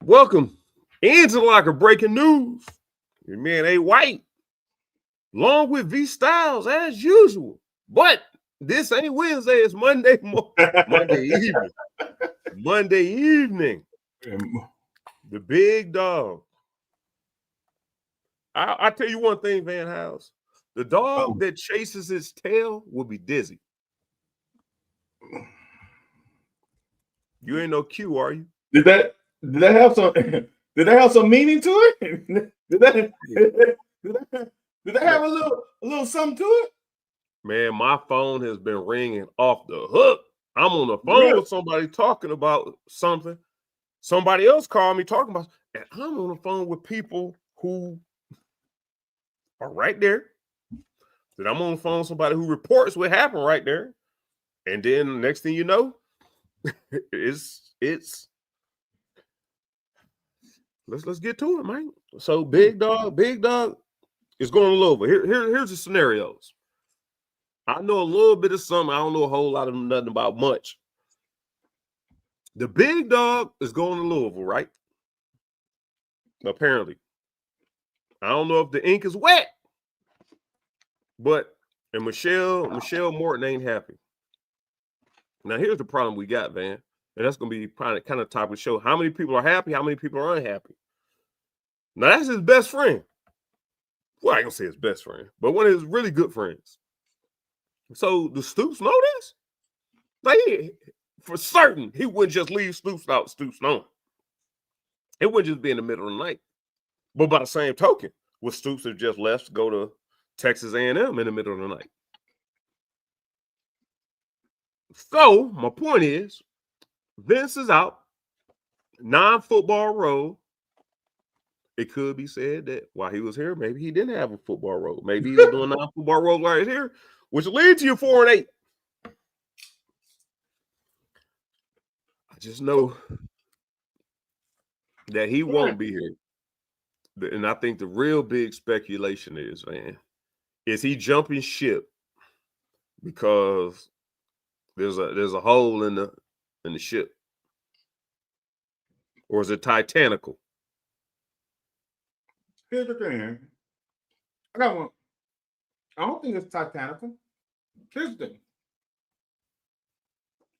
Welcome into the locker breaking news. Your man A. White, along with V Styles as usual. But this ain't Wednesday, it's Monday Monday evening. Monday evening. The big dog. I tell you one thing, Van House. The dog that chases his tail will be dizzy. You ain't no Q, are you? Did that have some did that have some meaning to it? Did that have a little something to it? Man, my phone has been ringing off the hook. I'm on the phone with somebody talking about something. Somebody else called me talking about, and I'm on the phone with people who are right there. Then I'm on the phone with somebody who reports what happened right there. And then the next thing you know, it's let's get to it, man. So big dog is going to Louisville. Here's the scenarios. I know a little bit of something. I don't know a whole lot of nothing about much. The big dog is going to Louisville, right? Apparently. I don't know if the ink is wet, but and Michelle Morton ain't happy. Now here's the problem we got, Van, and that's going to be probably kind of top of the show. How many people are happy? How many people are unhappy? Now that's his best friend. Well, I ain't gonna say his best friend, but one of his really good friends. So the Stoops know this? Like, for certain, he wouldn't just leave Stoops out, Stoops knowing. It wouldn't just be in the middle of the night. But by the same token, would Stoops have just left to go to Texas A&M in the middle of the night? So my point is, Vince is out, non-football role. It could be said that while he was here, maybe he didn't have a football role. Maybe he was doing non-football roles while he was here, which leads you 4-8. I just know that he won't be here. And I think the real big speculation is, man, is he jumping ship because there's a hole in the ship? Or is it Titanical? Here's the thing. I got one. I don't think it's Titanical. Here's the thing.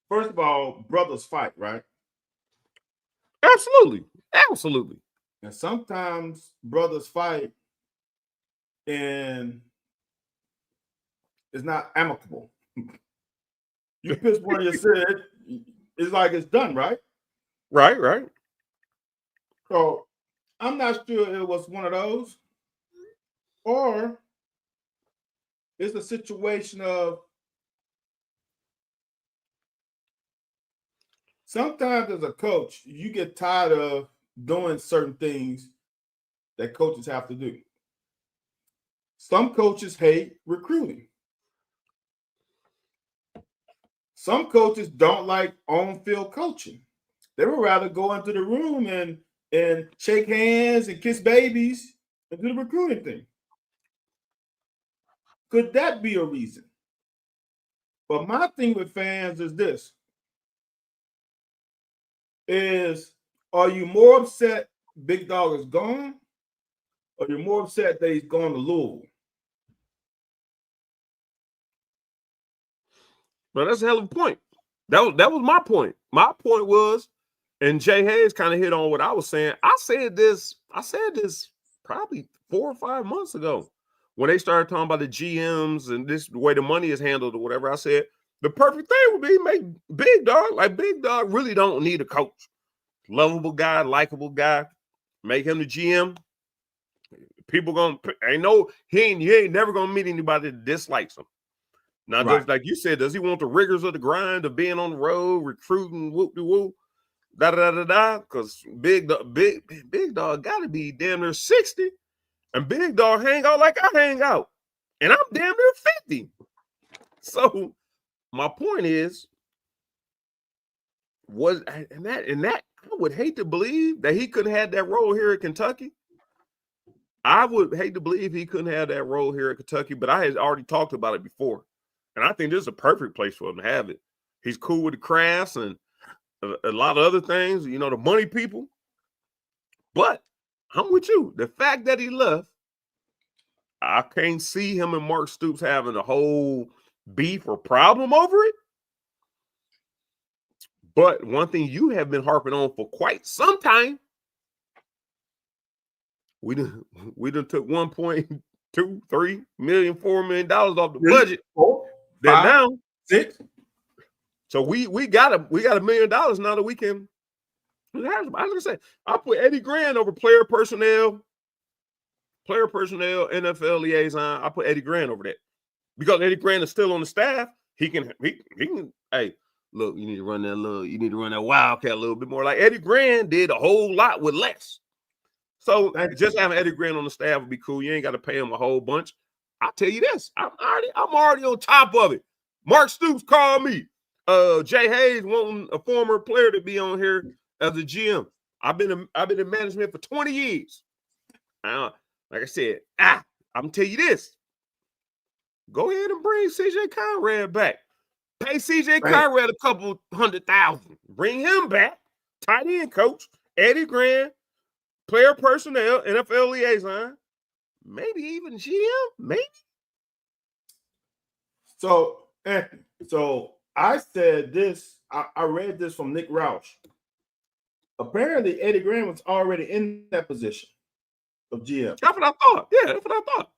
First of all, brothers fight, right? Absolutely. Absolutely. And sometimes brothers fight and it's not amicable. You piss one of your said, it's like it's done, right? Right. So I'm not sure it was one of those, or it's a situation of sometimes as a coach, you get tired of doing certain things that coaches have to do. Some coaches hate recruiting. Some coaches don't like on-field coaching. They would rather go into the room and shake hands and kiss babies and do the recruiting thing. Could that be a reason? But my thing with fans is this. Are you more upset Big Dog is gone? Or you're more upset that he's gone to Louisville? Well, that's a hell of a point. That was my point. My point was, and Jay Hayes kind of hit on what I was saying. I said this probably 4 or 5 months ago when they started talking about the GMs and this the way the money is handled or whatever. I said the perfect thing would be make Big Dog. Like Big Dog really don't need a coach. Lovable guy, likable guy. Make him the GM. People he ain't never gonna meet anybody that dislikes him. Now, just like you said, does he want the rigors of the grind of being on the road, recruiting, whoop-de-whoop, da-da-da-da-da? Because Big Dog got to be damn near 60, and Big Dog hang out like I hang out, and I'm damn near 50. So my point is, I would hate to believe that he couldn't have that role here at Kentucky. I would hate to believe he couldn't have that role here at Kentucky, but I had already talked about it before. And I think this is a perfect place for him to have it. He's cool with the crafts and a lot of other things. You know, the money people. But I'm with you. The fact that he left, I can't see him and Mark Stoops having a whole beef or problem over it. But one thing you have been harping on for quite some time, we done took $1.23 million, $4 million off the budget. 4, Then 5, now 6. So we got $1 million now that we can. I was gonna say I put Eddie Grant over player personnel, NFL liaison. I put Eddie Grant over that because Eddie Grant is still on the staff. He can. Hey, look, you need to run that Wildcat a little bit more. Like Eddie Grant did a whole lot with less. So just having Eddie Grant on the staff would be cool. You ain't got to pay him a whole bunch. I'll tell you this. I'm already on top of it. Mark Stoops called me. Jay Hayes wanting a former player to be on here as a GM. I've been in management for 20 years. Like I said, I'm gonna tell you this. Go ahead and bring CJ Conrad back. Pay CJ Conrad a couple $100,000. Bring him back. Tight end coach, Eddie Grant, player personnel, NFL liaison, maybe even GM, maybe. So, Anthony, I said this, I read this from Nick Roush. Apparently, Eddie Grant was already in that position of GM. That's what I thought. Yeah, that's what I thought.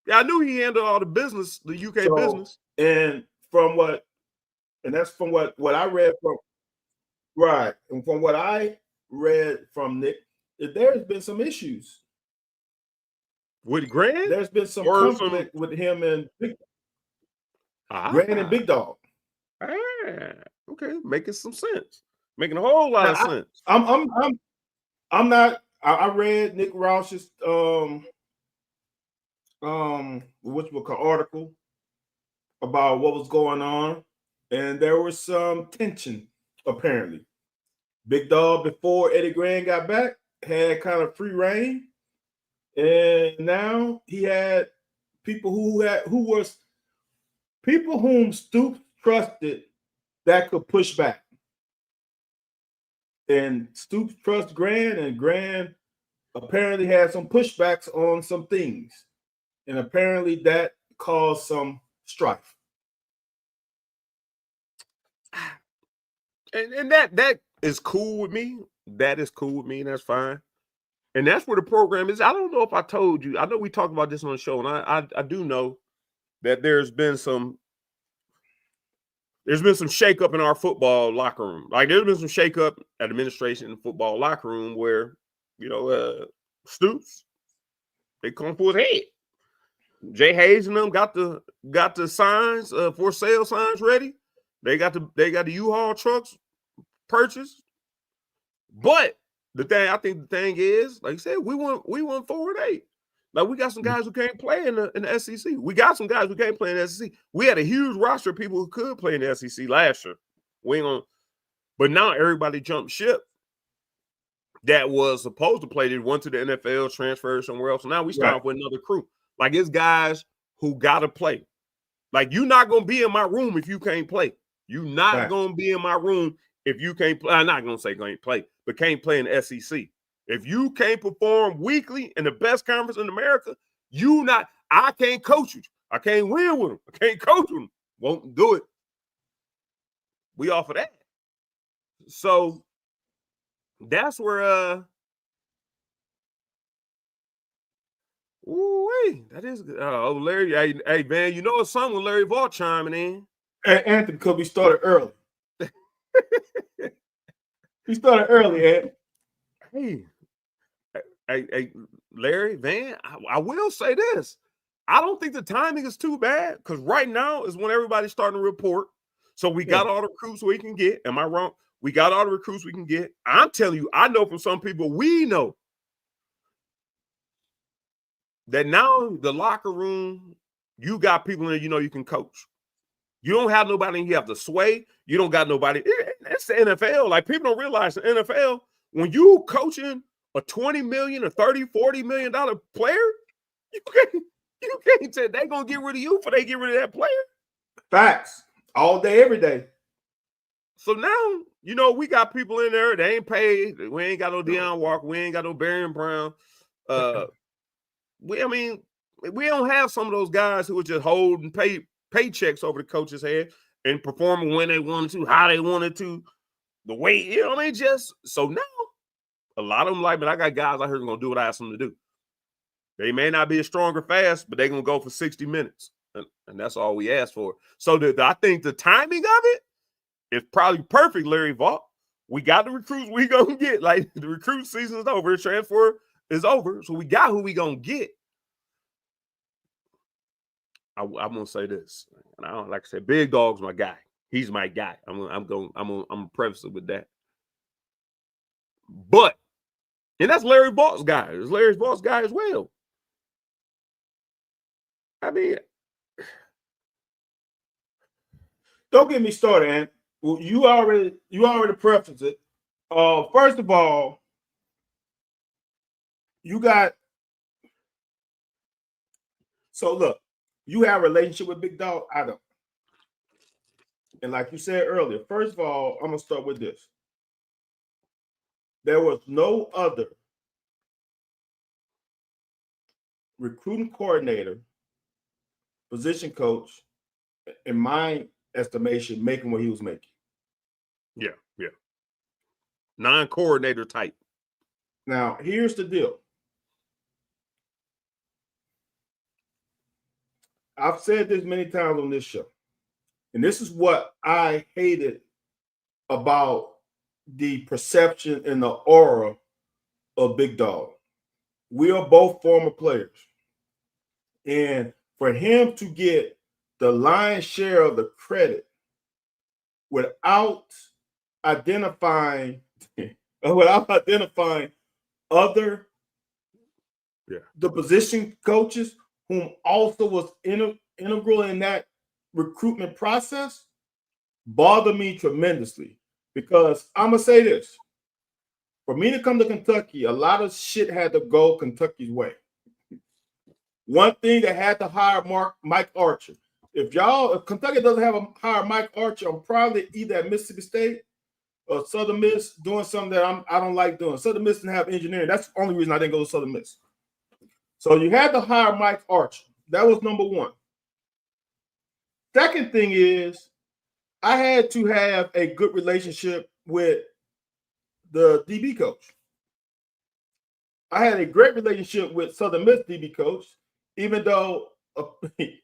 Yeah, I knew he handled all the business, the UK business. And that's from what I read from, right. And from what I read from Nick, there's been some issues. With Grant? There's been some conflict with him and Grant and Big Dog. Okay, making some sense. Making a whole lot of sense. I'm not. I read Nick Roush's article about what was going on, and there was some tension apparently. Big Dog, before Eddie Grant got back, had kind of free reign, and now he had people whom Stoops trusted that could push back. And Stoops trusts Grant, and Grant apparently had some pushbacks on some things. And apparently that caused some strife. And that is cool with me. That is cool with me, and that's fine. And that's where the program is. I don't know if I told you. I know we talked about this on the show, and I do know that there's been some shakeup in our football locker room. Like there's been some shakeup at administration and football locker room where, Stoops, they come for his head. Jay Hayes and them got the signs, for sale signs ready. They got the U-Haul trucks purchased. But I think the thing is, like you said, we won 4-8. Like we got some guys who can't play in the SEC. We got some guys who can't play in the SEC. We had a huge roster of people who could play in the SEC last year. But now everybody jumped ship that was supposed to play. They went to the NFL, transferred somewhere else. So now we start off with another crew. Like it's guys who gotta play. Like you're not gonna be in my room if you can't play. You're not gonna be in my room if you can't play. I'm not gonna say can't play, but can't play in the SEC. If you can't perform weekly in the best conference in America, I can't coach you. I can't win with them. I can't coach them. Won't do it. We offer that. So that's where that is good. Oh, Larry. Hey, man, you know it's something with Larry Vaught chiming in. Hey, Anthony, because we started early. We started early, Ed. Hey, Larry, Van, I will say this. I don't think the timing is too bad because right now is when everybody's starting to report. So we got all the recruits we can get. Am I wrong? We got all the recruits we can get. I'm telling you, I know from some people we know that now the locker room, you got people in there you can coach. You don't have nobody you have to sway. You don't got nobody. It's the NFL. Like people don't realize the NFL, when you coaching a $20 million or $30, $40 million player, you can't say they're gonna get rid of you before they get rid of that player. Facts. All day, every day. So now we got people in there. They ain't paid. We ain't got no Deion Walker. We ain't got no Barron Brown. We don't have some of those guys who are just holding paychecks over the coach's head and performing when they wanted to, how they wanted to, the way, just so now a lot of them like, but I got guys out here going to do what I ask them to do. They may not be as strong or fast, but they're going to go for 60 minutes. And that's all we ask for. So I think the timing of it is probably perfect, Larry Vaught. We got the recruits we going to get. Like, the recruit season is over. The transfer is over. So we got who we going to get. I'm going to say this. And I don't, like I said, Big Dog's my guy. He's my guy. I'm going to preface it with that. But, and that's Larry Vaught's guy. It's Larry Vaught's guy as well. I mean, don't get me started, Ant. Well, you already prefaced it. First of all, you got. So look, you have a relationship with Big Dog. I don't. And like you said earlier, first of all, I'm gonna start with this. There was no other recruiting coordinator, position coach, in my estimation, making what he was making. Yeah. Non-coordinator type. Now, here's the deal. I've said this many times on this show, and this is what I hated about the perception and the aura of Big Dog. We are both former players. And for him to get the lion's share of the credit without identifying other the position coaches whom also was integral in that recruitment process bothered me tremendously. Because I'm going to say this. For me to come to Kentucky, a lot of shit had to go Kentucky's way. One thing that had to hire Mike Archer. If Kentucky doesn't hire Mike Archer, I'm probably either at Mississippi State or Southern Miss doing something that I don't like doing. Southern Miss didn't have engineering. That's the only reason I didn't go to Southern Miss. So you had to hire Mike Archer. That was number one. Second thing is, I had to have a good relationship with the DB coach. I had a great relationship with Southern Miss DB coach, even though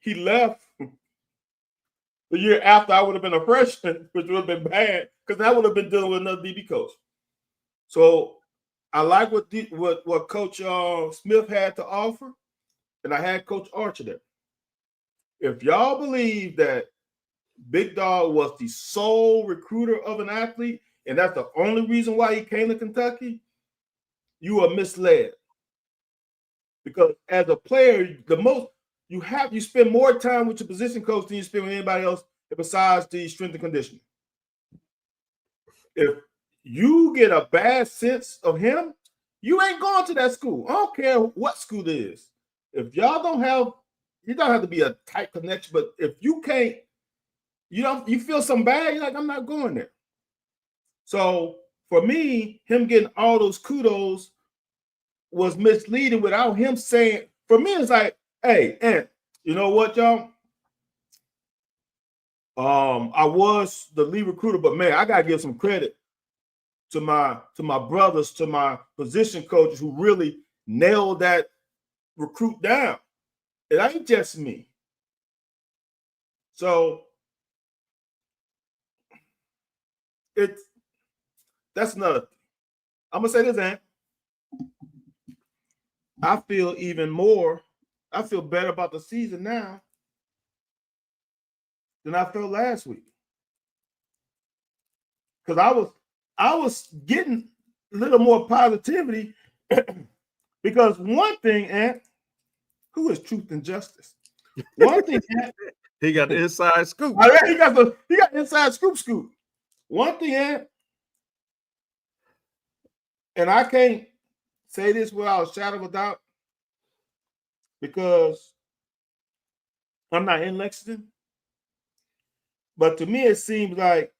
he left the year after I would have been a freshman, which would have been bad because I would have been dealing with another DB coach. So I like what Coach Smith had to offer, and I had Coach Archer there. If y'all believe that Big Dog was the sole recruiter of an athlete, and that's the only reason why he came to Kentucky, you are misled. Because as a player, you spend more time with your position coach than you spend with anybody else besides the strength and conditioning. If you get a bad sense of him, you ain't going to that school. I don't care what school it is. If y'all don't have, you don't have to be a tight connection, but if you can't, you feel some bad, you're like, I'm not going there. So for me, him getting all those kudos was misleading without him saying, for me, it's like, hey, Ant, you know what, y'all? I was the lead recruiter, but man, I gotta give some credit to my brothers, to my position coaches who really nailed that recruit down. It ain't just me. So that's another thing. I'm gonna say this, Ant. I feel better about the season now than I felt last week. Because I was getting a little more positivity because one thing, Ant, who is truth and justice? One thing, Ant, he got the inside scoop. He got inside scoop. One thing, Ant, and I can't say this without a shadow of a doubt because I'm not in Lexington. But to me, it seems like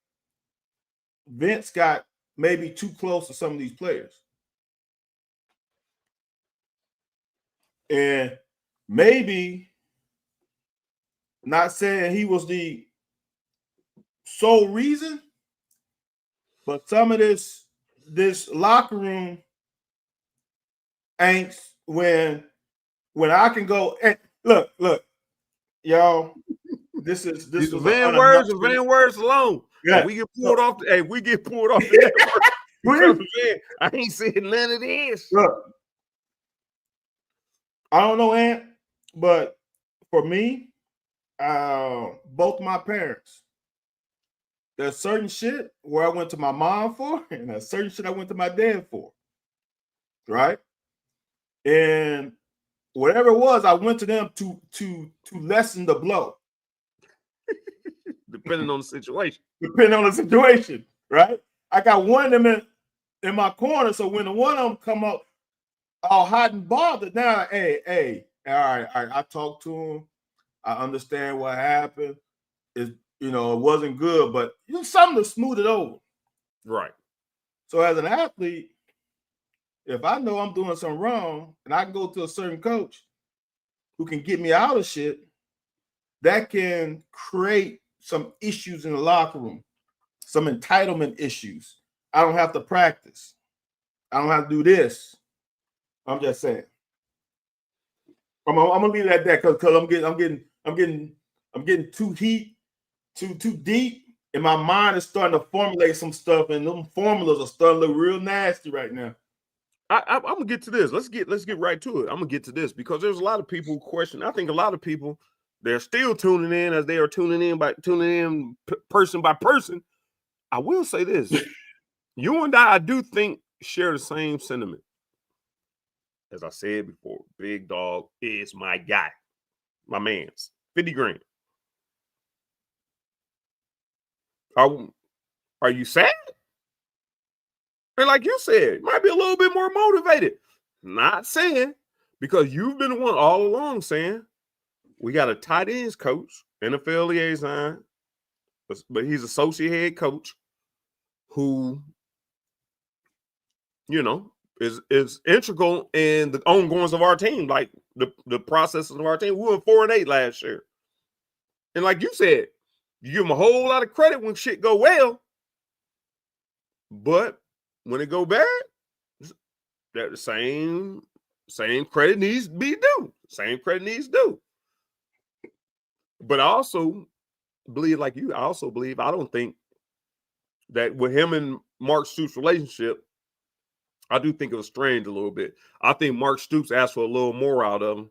Vince got maybe too close to some of these players. And maybe, not saying he was the sole reason, but some of this locker room angst when I can go and look, y'all. This was Van words alone. Yeah. And we get pulled off. We get pulled off the network because man, I ain't saying none of this. Look, I don't know, Ant, but for me, both my parents, there's certain shit where I went to my mom for, and there's certain shit I went to my dad for. Right? And whatever it was, I went to them to lessen the blow. Depending on the situation. Right? I got one of them in my corner, so when the one of them come up all hot and bothered, now, hey, all right, I talked to him. I understand what happened. It wasn't good, but something to smooth it over. Right. So as an athlete, if I know I'm doing something wrong and I can go to a certain coach who can get me out of shit, that can create some issues in the locker room, some entitlement issues. I don't have to practice. I don't have to do this. I'm just saying. I'm gonna leave it at that because I'm getting too deep, and my mind is starting to formulate some stuff, and them formulas are starting to look real nasty right now. I'm gonna get to this. Let's get right to it. I'm gonna get to this because there's a lot of people who question. I think a lot of people, they're still tuning in as they are tuning in person by person. I will say this: you and I do think share the same sentiment. As I said before, Big Dog is my guy, my man's 50 grand. Are you sad? And like you said, might be a little bit more motivated. Not saying, because you've been the one all along saying we got a tight ends coach, NFL liaison, but he's associate head coach who, is integral in the ongoings of our team, like the processes of our team. We were 4-8 last year. And like you said, you give them a whole lot of credit when shit go well. But when it go bad, that the same credit needs to be due. Same credit needs due. But I also believe, like you, I don't think that with him and Mark Stoops' relationship, I do think it was strained a little bit. I think Mark Stoops asked for a little more out of him.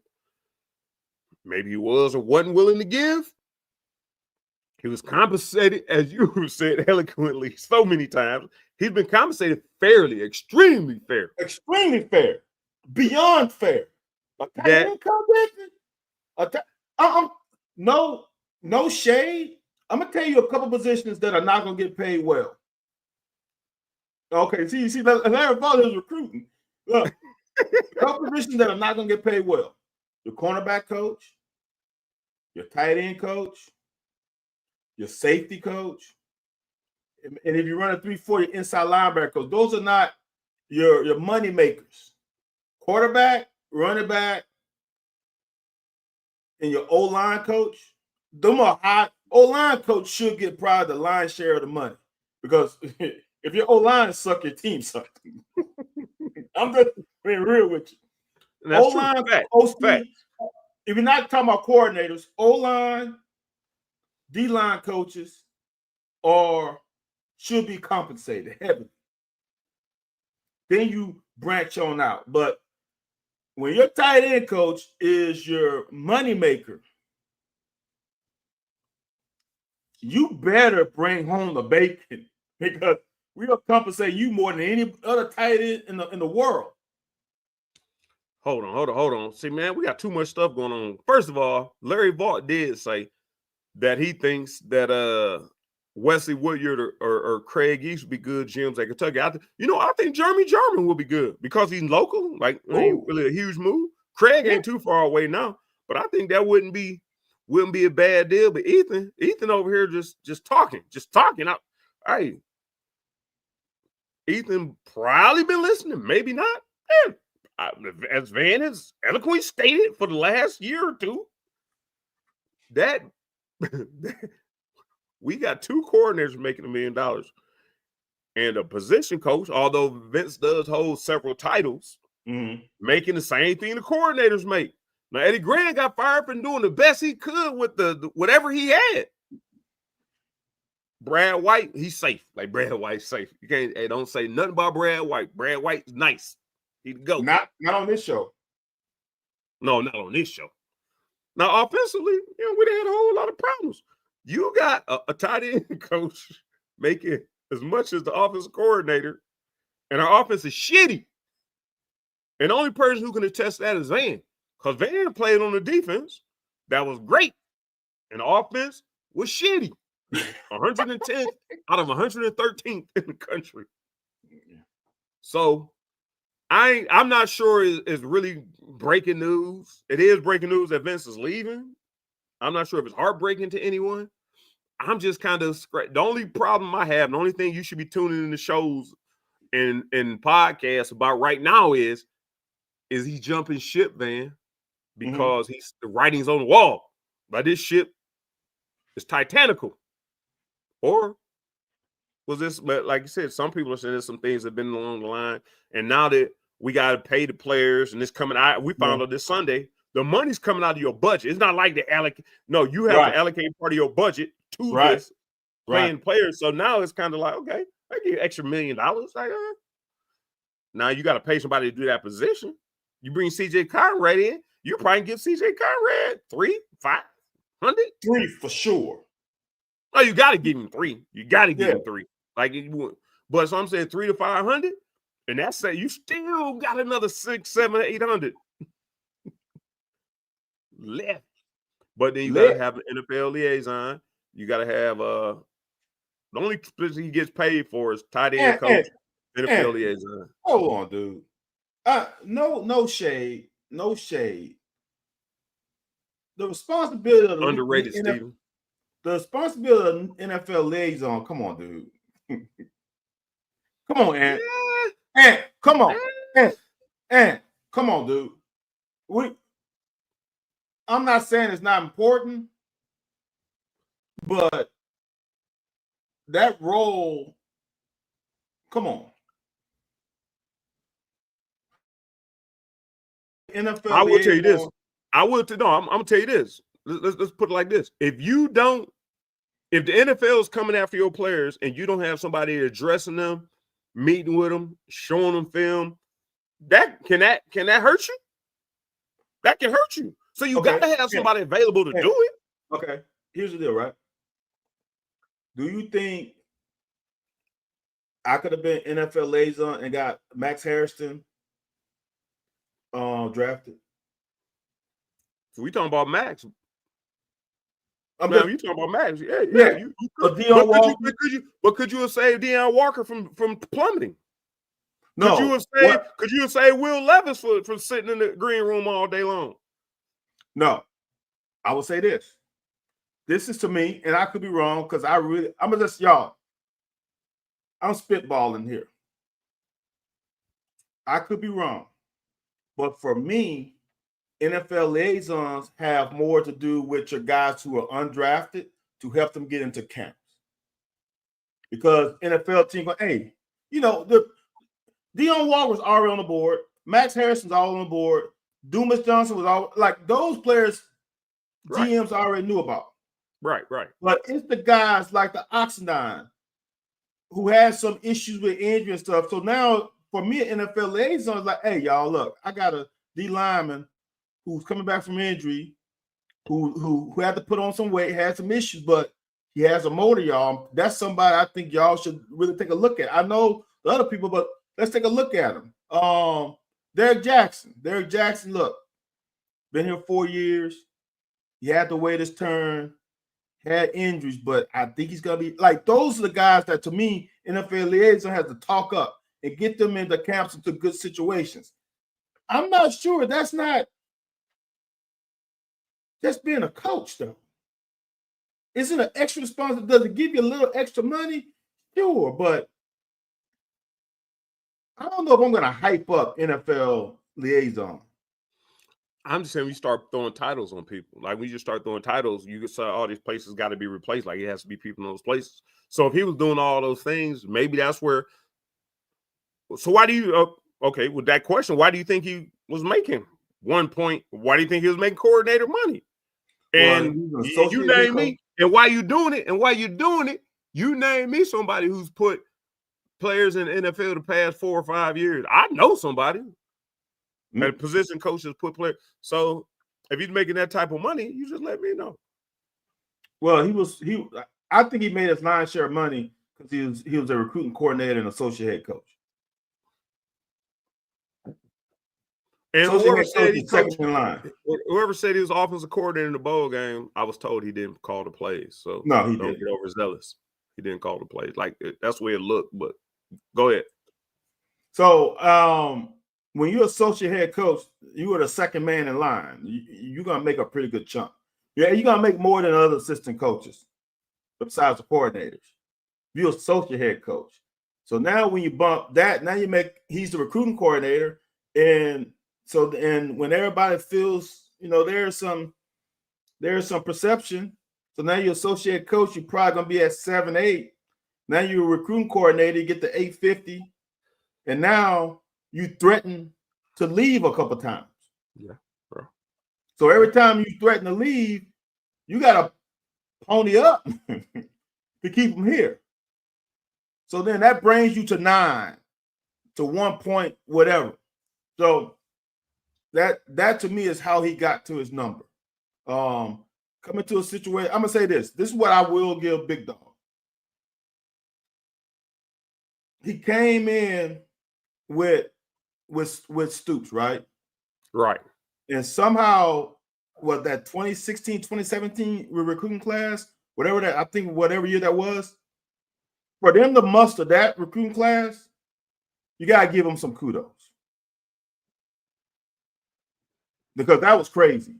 Maybe he was or wasn't willing to give. He was compensated, as you said eloquently so many times. He's been compensated fairly, extremely fair. Extremely fair. Beyond fair. No shade. I'm going to tell you a couple positions that are not going to get paid well. Okay, see, Larry Butler is recruiting. Look, a couple positions that are not going to get paid well. Your cornerback coach, your tight end coach, your safety coach, and if you run a 3-4, your inside linebacker coach. Those are not your money makers. Quarterback, running back, and your O-line coach, them are high. O-line coach should get probably the lion's share of the money, because if your O-line suck, your team suck. I'm just being real with you. O-line, OC, if you're not talking about coordinators, O-line, D-line coaches should be compensated heavily. Then you branch on out. But when your tight end coach is your money maker, you better bring home the bacon, because we'll compensate you more than any other tight end in the world. Hold on. See, man, we got too much stuff going on. First of all, Larry Vaught did say that he thinks that Wesley Woodyard or Craig East would be good GMs at Kentucky. I think Jeremy Jarman will be good because he's local. Like, ain't really a huge move. Craig ain't too far away now, but I think that wouldn't be a bad deal. But Ethan over here just talking. Hey, Ethan probably been listening, maybe not. As Van has eloquently stated for the last year or two, that we got 2 coordinators making $1 million. And a position coach, although Vince does hold several titles, making the same thing the coordinators make. Now, Eddie Grant got fired for doing the best he could with the whatever he had. Brad White, he's safe. Like Brad White's safe. You can't don't say nothing about Brad White. Brad White's nice. He'd go. Not on this show. No, not on this show. Now, offensively, we had a whole lot of problems. You got a tight end coach making as much as the offensive coordinator, and our offense is shitty. And the only person who can attest that is Van. Because Van played on the defense that was great. And the offense was shitty. 110th out of 113th in the country. So I'm not sure it's really breaking news. It is breaking news that Vince is leaving. I'm not sure if it's heartbreaking to anyone. I'm just kind of the only problem I have, the only thing you should be tuning in the shows and podcasts about right now is he jumping ship, Van, because the writing's on the wall. But this ship is titanical. Or was this, but like you said, some people are saying there's some things that have been along the line. And now that we got to pay the players and it's coming out, we found out this Sunday, the money's coming out of your budget. It's not like the allocate. No, you have to allocate part of your budget to this playing players. So now it's kind of like, okay, I give you extra $1 million. Like, now you got to pay somebody to do that position. You bring CJ Conrad in, you probably give CJ Conrad 300, 500, 3 for sure. Oh, you got to give him 3. You got to give him 3. Like, but so I'm saying 300 to 500, and that's say you still got another 600, 700, 800 left. But then you got to have an NFL liaison. You got to have the only position he gets paid for is tight end coach, NFL liaison. Hold on, dude. No shade, no shade. The responsibility of the underrated Steven. The responsibility of NFL liaison. Come on, dude. Come on, Ant. Ant, come on. Ant, come on, dude. I'm not saying it's not important, but that role, come on. NFL I will tell you this. I'm gonna tell you this. Let's put it like this. If the NFL is coming after your players and you don't have somebody addressing them, meeting with them, showing them film, can that hurt you? That can hurt you. So you got to have somebody available to do it. Okay. Here's the deal, right? Do you think I could have been NFL liaison and got Max Harrison drafted? So we talking about Max. You talking about Max. Yeah. You could. But could you have saved Deion Walker from plummeting? No. Could you have saved Will Levis from sitting in the green room all day long? No. I will say this. This is to me, and I could be wrong because I'm spitballing here. I could be wrong. But for me, NFL liaisons have more to do with your guys who are undrafted to help them get into camps. Because NFL team go, hey, the Deion Walker was already on the board. Max Harrison's all on the board. Dumas Johnson was all like those players GMs already knew about. Right. But it's the guys like the Oxendine who had some issues with injury and stuff. So now for me, an NFL liaison is like, hey, y'all, look, I got a D lineman who's coming back from injury, who had to put on some weight, had some issues, but he has a motor, y'all. That's somebody I think y'all should really take a look at. I know the other people, but let's take a look at him. Derek Jackson, look, been here 4 years. He had to wait his turn, had injuries, but I think he's going to be like, those are the guys that, to me, NFL liaison has to talk up and get them into camps into good situations. I'm not sure that's not just being a coach, though. Is it an extra responsibility? Does it give you a little extra money? Sure, but I don't know if I'm gonna hype up NFL liaison. I'm just saying we start throwing titles on people. Like, we just start throwing titles, you can say all these places got to be replaced. Like, it has to be people in those places. So if he was doing all those things, maybe that's where. So why do you? Okay, with that question, why do you think he was making 1 point? Why do you think he was making coordinator money? And you name me, and why you doing it, and why you doing it, you name me somebody who's put players in the NFL the past 4 or 5 years. I know somebody. And position coaches put players. So if he's making that type of money, you just let me know. Well, I think he made his lion's share of money because he was a recruiting coordinator and associate head coach. And whoever said he was offensive coordinator in the bowl game, I was told he didn't call the plays. So no, he don't get overzealous. He didn't call the plays. Like, that's the way it looked. But go ahead. So when you're associate head coach, you are the second man in line. You're gonna make a pretty good chunk. Yeah, you're gonna make more than other assistant coaches, besides the coordinators. You're associate head coach. So now when you bump that, now he's the recruiting coordinator, and when everybody feels, there's some perception. So now you're associate coach, you're probably gonna be at 7-8. Now you're a recruiting coordinator, you get to 850, and now you threaten to leave a couple times. Yeah, bro. So every time you threaten to leave, you gotta pony up to keep them here. So then that brings you to 9, to 1 point, whatever. So that to me is how he got to his number. Coming to a situation, I'm gonna say this. This is what I will give Big Dog. He came in with Stoops, right? Right. And somehow, what, that 2016, 2017 recruiting class, whatever year that was, for them to muster that recruiting class, you got to give them some kudos. Because that was crazy.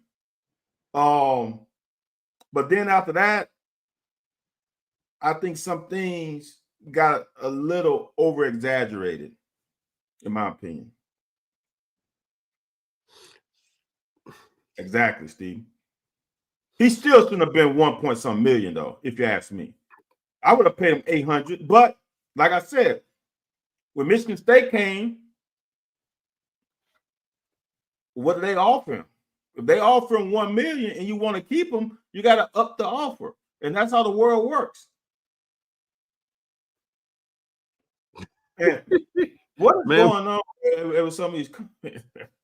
But then after that, I think some things got a little over-exaggerated, in my opinion. Exactly, Steve. He still shouldn't have been 1 point some million, though, if you ask me. I would have paid him 800, but like I said, when Michigan State came, what did they offer him? If they offer him 1 million and you want to keep him, you got to up the offer, and that's how the world works. And what is going on with some of these comments?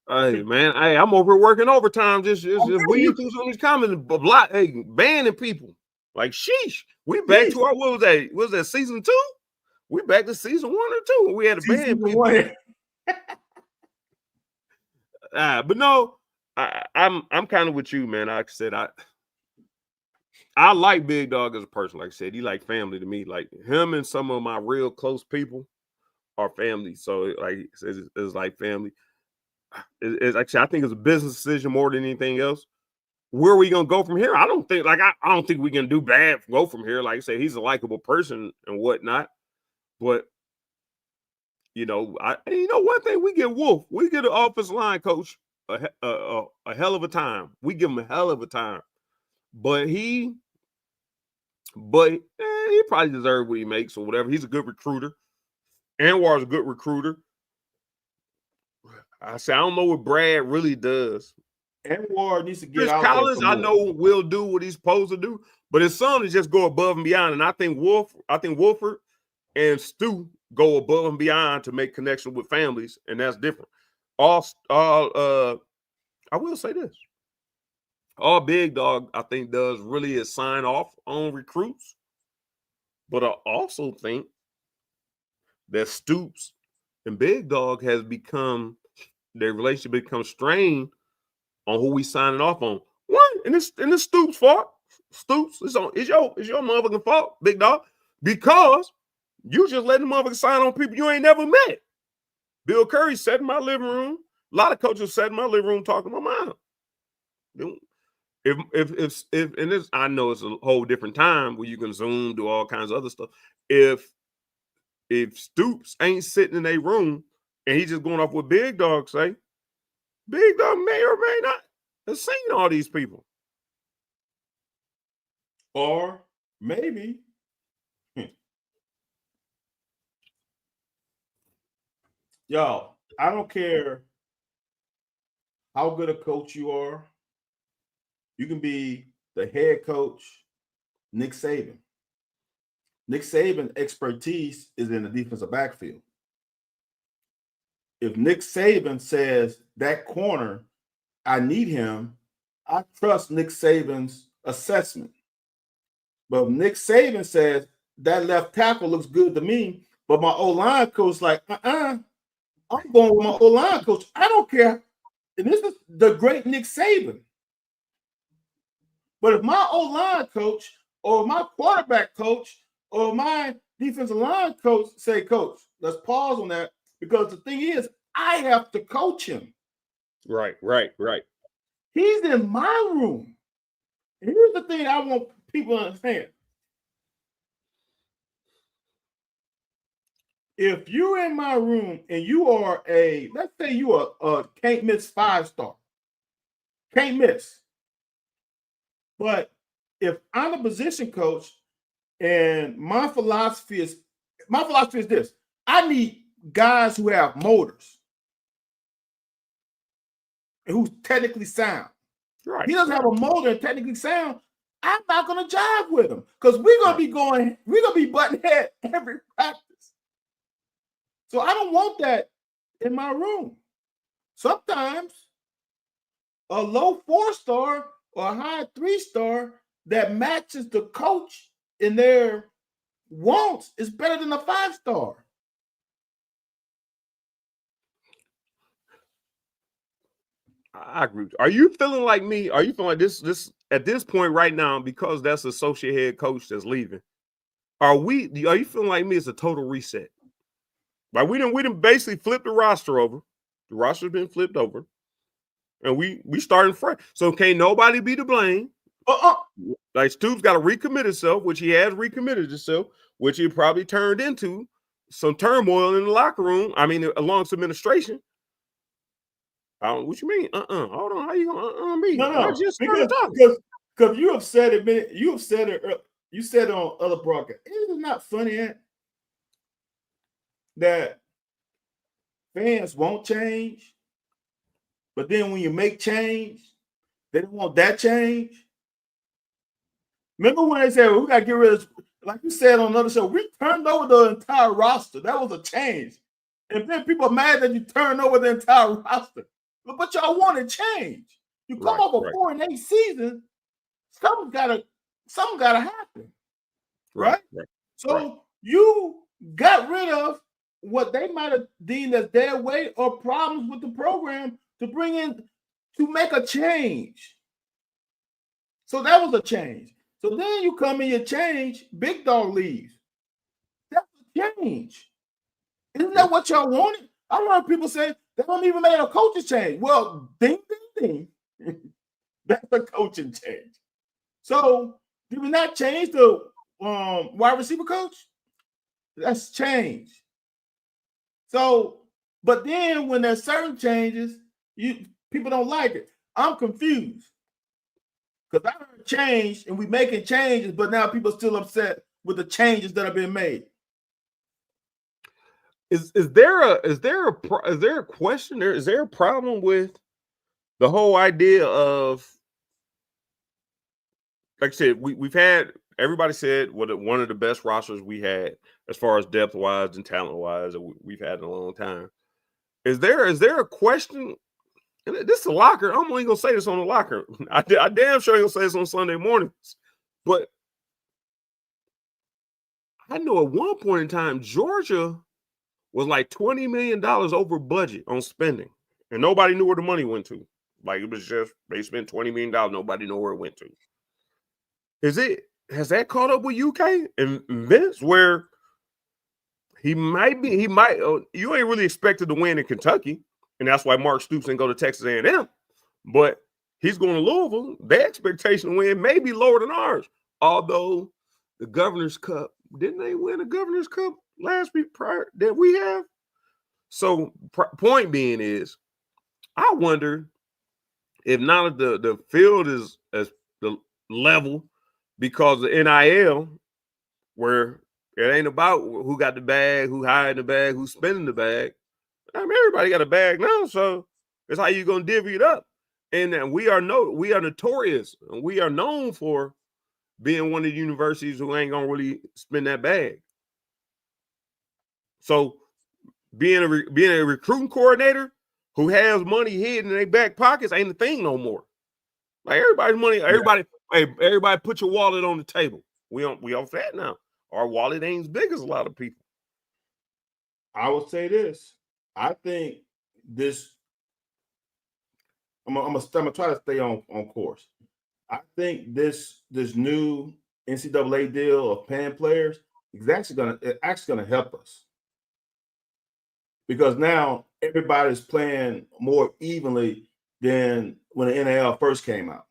Hey, man, I'm over here working overtime, just reading through some of these comments, banning people. Like, sheesh, we back to our, what was that, season 2? We back to season 1 or 2. We had to ban people. But no, I'm kind of with you, man. Like I said, I like Big Dog as a person. Like I said, he like family to me. Like, him and some of my real close people are family. So, like, it's like family. It's actually, I think it's a business decision more than anything else. Where are we gonna go from here? I don't think we can do bad. Go from here. Like I said, he's a likable person and whatnot. But one thing, we get Wolf. We get an offensive line coach a hell of a time. We give him a hell of a time. But he probably deserves what he makes or whatever. He's a good recruiter. Anwar's a good recruiter. I don't know what Brad really does. Anwar needs to get Chris out Collins, there. I know, will do what he's supposed to do, but his son is just go above and beyond. And I think Wolford and Stu go above and beyond to make connection with families, and that's different. I will say this. All Big Dog, I think, does really is sign off on recruits. But I also think that Stoops and Big Dog their relationship becomes strained on who we signing off on. One, and it's Stoops' fault. Stoops, it's your motherfucking fault, Big Dog, because you just letting the motherfucker sign on people you ain't never met. Bill Curry sat in my living room. A lot of coaches sat in my living room talking to my mom. If I know it's a whole different time where you can Zoom, do all kinds of other stuff. If Stoops ain't sitting in a room and he's just going off what Big Dog say. Big Dog may or may not have seen all these people. Or maybe y'all, I don't care how good a coach you are. You can be the head coach, Nick Saban. Nick Saban's expertise is in the defensive backfield. If Nick Saban says that corner, I need him, I trust Nick Saban's assessment. But if Nick Saban says that left tackle looks good to me, but my O-line coach like, I'm going with my O-line coach. I don't care. And this is the great Nick Saban. But if my O-line coach or my quarterback coach or my defensive line coach say, Coach, let's pause on that, because the thing is, I have to coach him. Right. He's in my room. And here's the thing I want people to understand. If you're in my room and you are let's say you are a can't miss 5-star. Can't miss. But if I'm a position coach and my philosophy is this: I need guys who have motors and who's technically sound. Right. He doesn't have a motor and technically sound. I'm not gonna jive with him because we're gonna be butting head every practice. So I don't want that in my room. Sometimes a low 4-star or a high 3-star that matches the coach in their wants is better than a 5-star. I agree. Are you feeling like me? Are you feeling like this at this point right now, because that's associate head coach that's leaving? Are you feeling like me? It's a total reset. Like we didn't basically flip the roster over. The roster's been flipped over. And we starting fresh. So can't nobody be to blame. Like Stoops got to recommit himself, which he has recommitted himself, which he probably turned into some turmoil in the locker room. I mean, along administration. What you mean? Hold on. How you gonna me? No. I just started talking. Because you have said it. You have said it. You said it on other broadcasts. Is it not funny that fans won't change, but then when you make change, they don't want that change? Remember when they said, well, we got to get rid of, like you said on another show, we turned over the entire roster. That was a change. And then people are mad that you turned over the entire roster. But y'all want to change. You come off a 4-8 season, something gotta happen. Right? So you got rid of what they might have deemed as their way or problems with the program to make a change. So that was a change. So then you come in, you change, Big Dog leaves. That's a change. Isn't that what y'all wanted? I heard people say they don't even make a coaching change. Well, ding, ding, ding. That's a coaching change. So did we not change the wide receiver coach? That's change. So, but then when there's certain changes, people don't like it. I'm confused. Because I heard change and we making changes, but now people are still upset with the changes that have been made. Is there a question there? Is there a problem with the whole idea of, like I said, we've had, everybody said one of the best rosters we had as far as depth wise and talent wise that we've had in a long time. Is there a question? This is a locker. I'm only gonna say this on the locker. I damn sure ain't gonna say this on Sunday mornings. But I know at one point in time, Georgia was like $20 million over budget on spending, and nobody knew where the money went to. Like it was just they spent $20 million. Nobody knew where it went to. Has that caught up with UK and Vince where you ain't really expected to win in Kentucky, and that's why Mark Stoops didn't go to Texas A&M, but he's going to Louisville. Their expectation to win may be lower than ours. Although the Governor's Cup, didn't they win the Governor's Cup last week prior that we have? So point being is, I wonder if now that the field is as the level because of NIL, where it ain't about who got the bag, who hiding the bag, who's spending the bag. I mean, everybody got a bag now, so it's how you gonna divvy it up. And we are notorious, and we are known for being one of the universities who ain't gonna really spend that bag. So being a recruiting coordinator who has money hidden in their back pockets ain't a thing no more. Like everybody's money, everybody put your wallet on the table. We off that now. Our wallet ain't as big as a lot of people. I will say this. I think this. I'm gonna try to stay on course. I think this new NCAA deal of paying players is actually gonna help us, because now everybody's playing more evenly than when the NIL first came out.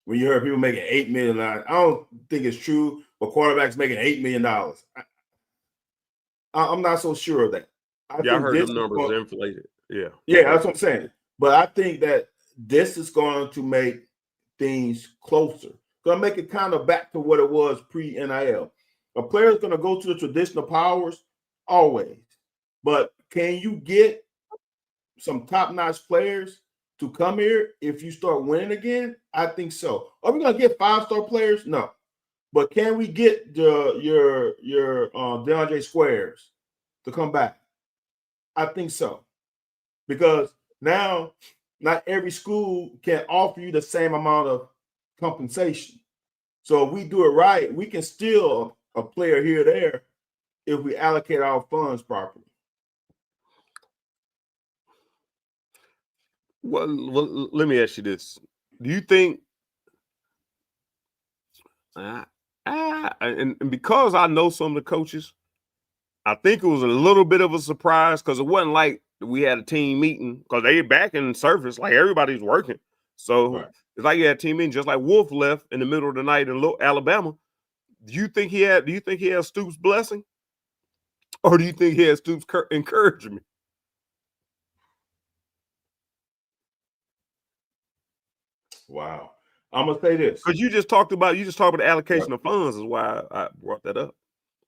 When you heard people making $8 million, I don't think it's true, but quarterbacks making $8 million. I'm not so sure of that. I heard them numbers inflated. Yeah, that's what I'm saying. But I think that this is going to make things closer. Going to make it kind of back to what it was pre-NIL. A player is going to go to the traditional powers always, but can you get some top-notch players to come here if you start winning again? I think so. Are we going to get 5-star players? No. But can we get your DeAndre Squares to come back? I think so. Because now not every school can offer you the same amount of compensation. So if we do it right, we can steal a player here or there if we allocate our funds properly. Well, let me ask you this. Do you think and because I know some of the coaches, I think it was a little bit of a surprise because it wasn't like we had a team meeting because they back in service, like everybody's working. So It's like you had a team meeting, just like Wolf left in the middle of the night in Alabama. Do you think he had Stoops' blessing? Or do you think he had Stoops' encouragement? Wow. I'm gonna say this. Because you just talked about the allocation of funds is why I brought that up.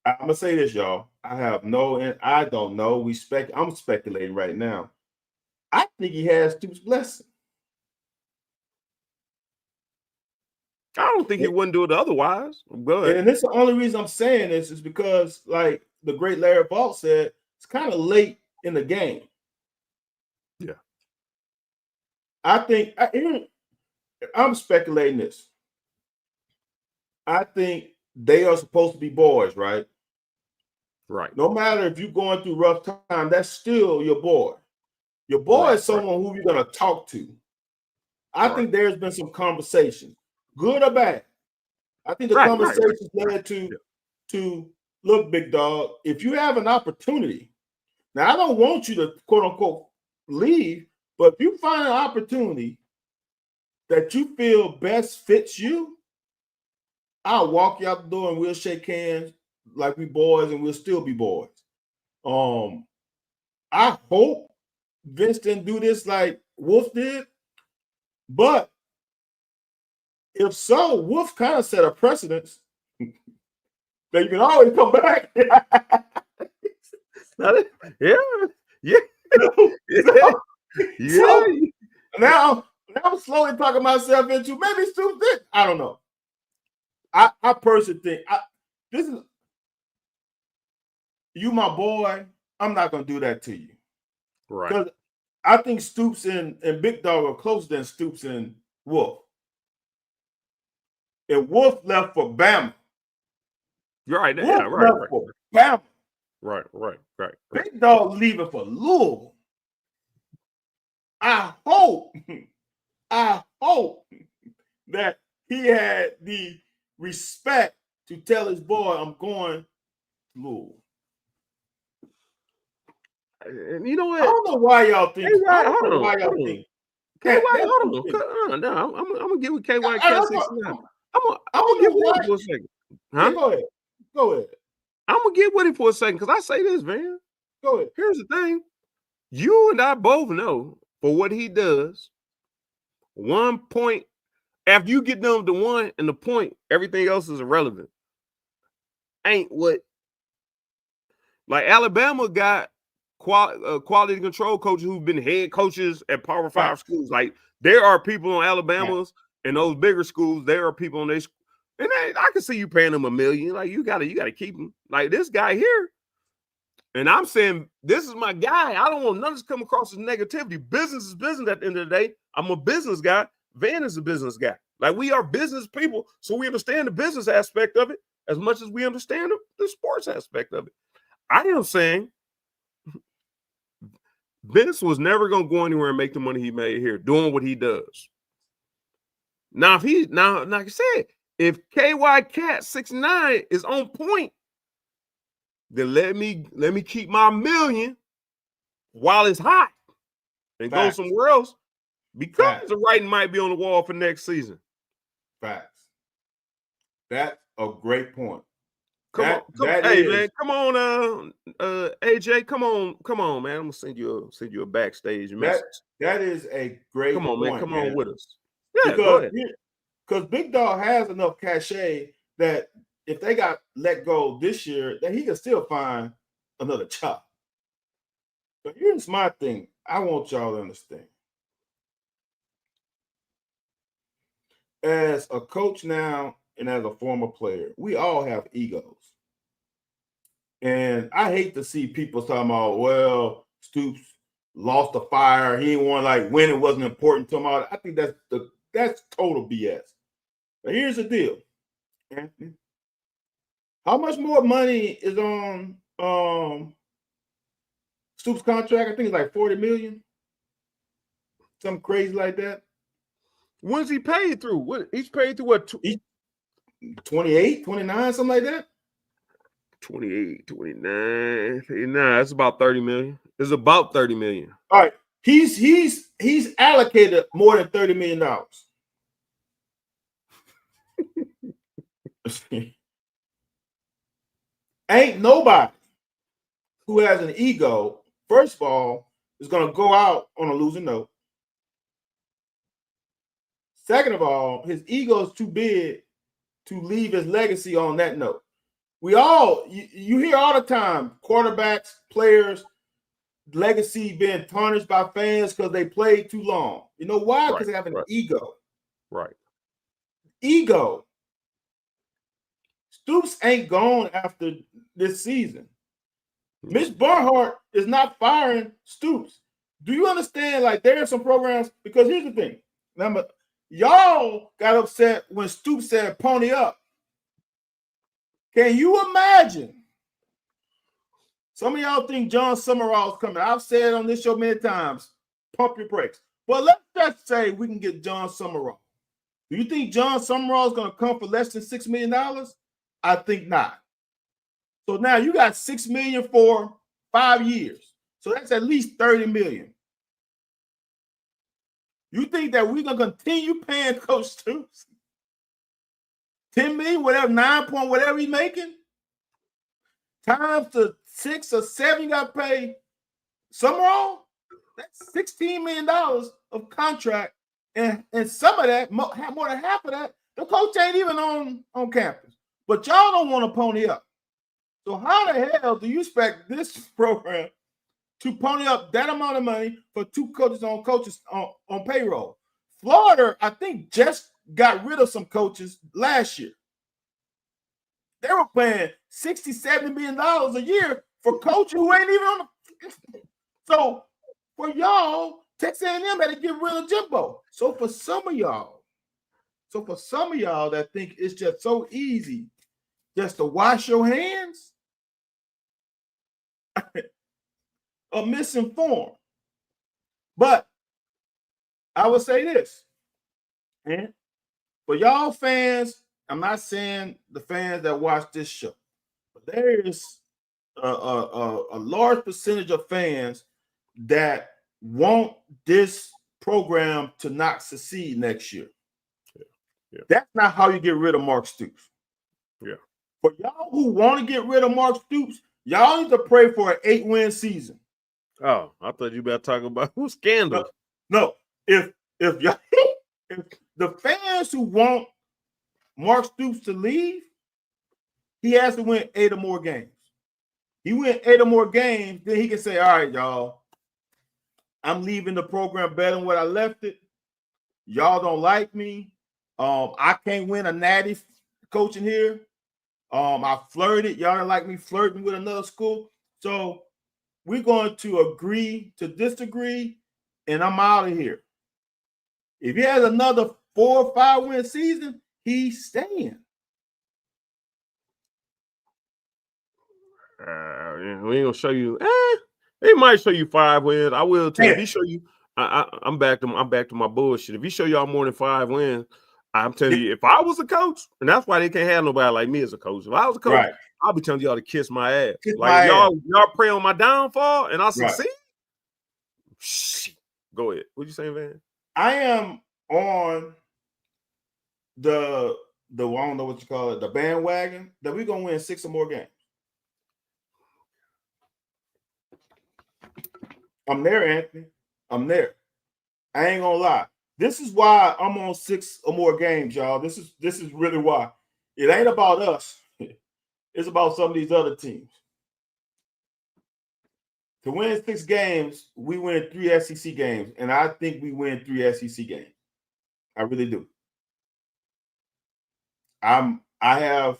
I'm gonna say this, y'all. I don't know. I'm speculating right now. I think he has Stoops' blessing. I don't think he wouldn't do it otherwise. But and this is the only reason I'm saying this is because, like the great Larry Vault said, it's kind of late in the game. Yeah. I think I'm speculating this. I think they are supposed to be boys, right? Right. No matter if you're going through rough time, that's still your boy. Your boy is someone who you're going to talk to. I think there's been some conversation, good or bad. I think the conversations led to look, big dog, if you have an opportunity, now I don't want you to quote unquote leave, but if you find an opportunity that you feel best fits you, I'll walk you out the door and we'll shake hands like we boys, and we'll still be boys. I hope Vince didn't do this like Wolf did, but if so, Wolf kind of set a precedence that you can always come back. So, now I'm slowly talking myself into maybe Stoops did. I don't know. I personally think this is you, my boy. I'm not gonna do that to you, right? Because I think Stoops and Big Dog are closer than Stoops and Wolf. If Wolf left for Bama, right? Wolf yeah, right, left for Bama. Right. Big Dog leaving for Louisville. I hope that he had the respect to tell his boy, I'm going to Louisville. And you know what? I don't know why y'all think. KY, I don't know why y'all think. KY, hold on. No, I'm gonna get with KY. I'm gonna get with him for a second. Huh? Yeah, go ahead. I'm gonna get with him for a second because I say this, man. Go ahead. Here's the thing. You and I both know for what he does, 1 point, after you get down to 1 and the point, everything else is irrelevant. Ain't what, like Alabama got quality control coaches who've been head coaches at Power 5 schools. Like there are people on Alabama's and those bigger schools. There are people on these, and I can see you paying them $1 million. Like you gotta keep him. Like this guy here. And I'm saying, this is my guy. I don't want none of this come across as negativity. Business is business at the end of the day. I'm a business guy. Van is a business guy. Like, we are business people, so we understand the business aspect of it as much as we understand the sports aspect of it. I am saying Vince was never going to go anywhere and make the money he made here doing what he does. Now, like I said, if KY Cat 69 is on point, then let me keep my $1 million while it's hot and go somewhere else because the writing might be on the wall for next season. Facts. That's a great point. Come on, man, come on, AJ, come on, man. I'm gonna send you a backstage message. That is a great point. Come on, man, come on with us. Yeah, go ahead. Because Big Dog has enough cachet that if they got let go this year, that he can still find another chop. But here's my thing. I want y'all to understand. As a coach now and as a former player, we all have egos. And I hate to see people talking about, well, Stoops lost the fire. He didn't want to win. It wasn't important to him. I think that's total BS. But here's the deal, Anthony. How much more money is on Stoops' contract? I think it's like $40 million. Something crazy like that. When's he paid through? What he's paid through what? 28, 29, something like that. 28, 29, 39. That's about $30 million. It's about $30 million. All right. He's allocated more than $30 million. Ain't nobody who has an ego, first of all, is going to go out on a losing note. Second of all, his ego is too big to leave his legacy on that note. You hear all the time, quarterbacks, players, legacy being tarnished by fans because they played too long. You know why? Because they have an ego. Right. Ego. Stoops ain't gone after this season. Mitch Barnhart is not firing Stoops. Do you understand? There are some programs, because here's the thing. Remember, y'all got upset when Stoops said pony up. Can you imagine? Some of y'all think John Summerall's coming. I've said on this show many times, pump your brakes. But let's just say we can get John Summerall. Do you think John Summerall is going to come for less than $6 million? I think not. So now you got $6 million for 5 years. So that's at least $30 million. You think that we're going to continue paying Coach Stoops $10 million, whatever, 9 point, whatever he's making, times the 6 or 7 you got to pay Summerall? That's $16 million of contract. And some of that, more than half of that, the coach ain't even on campus. But y'all don't want to pony up. So how the hell do you expect this program to pony up that amount of money for 2 coaches on payroll? Florida, I think, just got rid of some coaches last year. They were paying $60, $70 million a year for coaches who ain't even on the. So for y'all, Texas A&M had to get rid of Jimbo. So for some of y'all that think it's just so easy just to wash your hands, are misinformed. But I would say this, and for y'all fans, I'm not saying the fans that watch this show, but there is a large percentage of fans that want this program to not succeed next year. Yeah. That's not how you get rid of Mark Stoops. Yeah. For y'all who want to get rid of Mark Stoops, Y'all need to pray for an 8-win season. Oh, I thought you better talk about who's scandal. No, if y'all, if the fans who want Mark Stoops to leave, he has to win 8 or more games. He win 8 or more games, then he can say, all right, y'all, I'm leaving the program better than what I left it. Y'all don't like me. I can't win a natty coaching here. I flirted. Y'all don't like me flirting with another school. So we're going to agree to disagree, and I'm out of here. If he has another 4 or 5 win season, he's staying. We ain't gonna show you. They might show you 5 wins. I will tell you. If he show you, I'm back to my bullshit. If he show y'all more than 5 wins, I'm telling you, if I was a coach, and that's why they can't have nobody like me as a coach. If I was a coach, Right. I'll be telling y'all to kiss my ass. Kiss like my y'all pray on my downfall and I succeed. Right. Shit. Go ahead. What you saying, Van? I am on the I don't know what you call it, the bandwagon that we're gonna win 6 or more games. I'm there, Anthony. I'm there. I ain't gonna lie. This is why I'm on 6 or more games, y'all. This is really why. It ain't about us. It's about some of these other teams. To win 6 games, we win 3 SEC games, and I think we win 3 SEC games. I really do. I have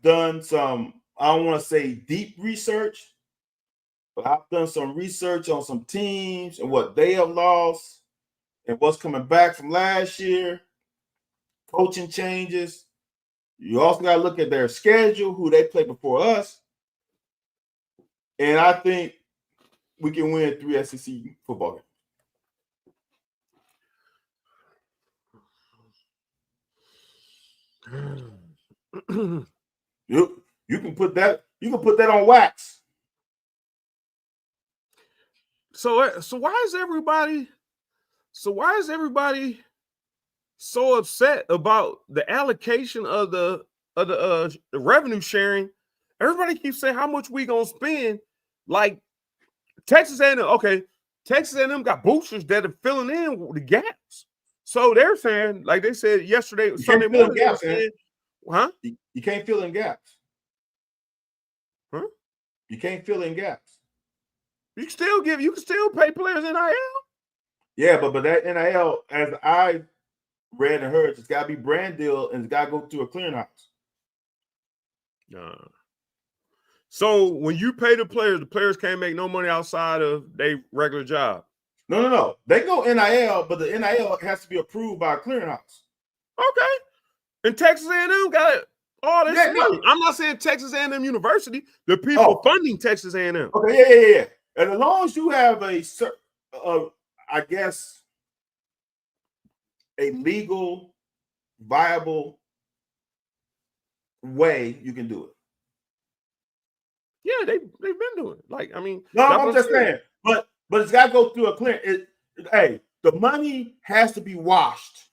done some, I don't want to say deep research, but I've done some research on some teams and what they have lost and what's coming back from last year, coaching changes. You also got to look at their schedule, who they played before us. And I think we can win 3 SEC football games. You can put that on wax. So why is everybody so upset about the allocation of the revenue sharing? Everybody keeps saying how much we gonna spend. Like Texas A&M, okay, Texas A&M got boosters that are filling in the gaps. So they're saying, like they said yesterday, Sunday morning, gaps, saying, huh? You can't fill in gaps. Huh? You can't fill in gaps. You can still pay players NIL. Yeah, but that NIL, as I read and heard, it's got to be brand deal and it's got to go through a clearinghouse. So when you pay the players can't make no money outside of their regular job. No. They go NIL, but the NIL has to be approved by a clearinghouse. Okay. And Texas A&M got all this money. No. I'm not saying Texas A&M University. The people funding Texas A&M. Okay, yeah. And as long as you have I guess, a legal, viable way, you can do it. Yeah, they've been doing it. Like, I mean, no, I'm just saying. But it's got to go through a clear. Hey, the money has to be washed.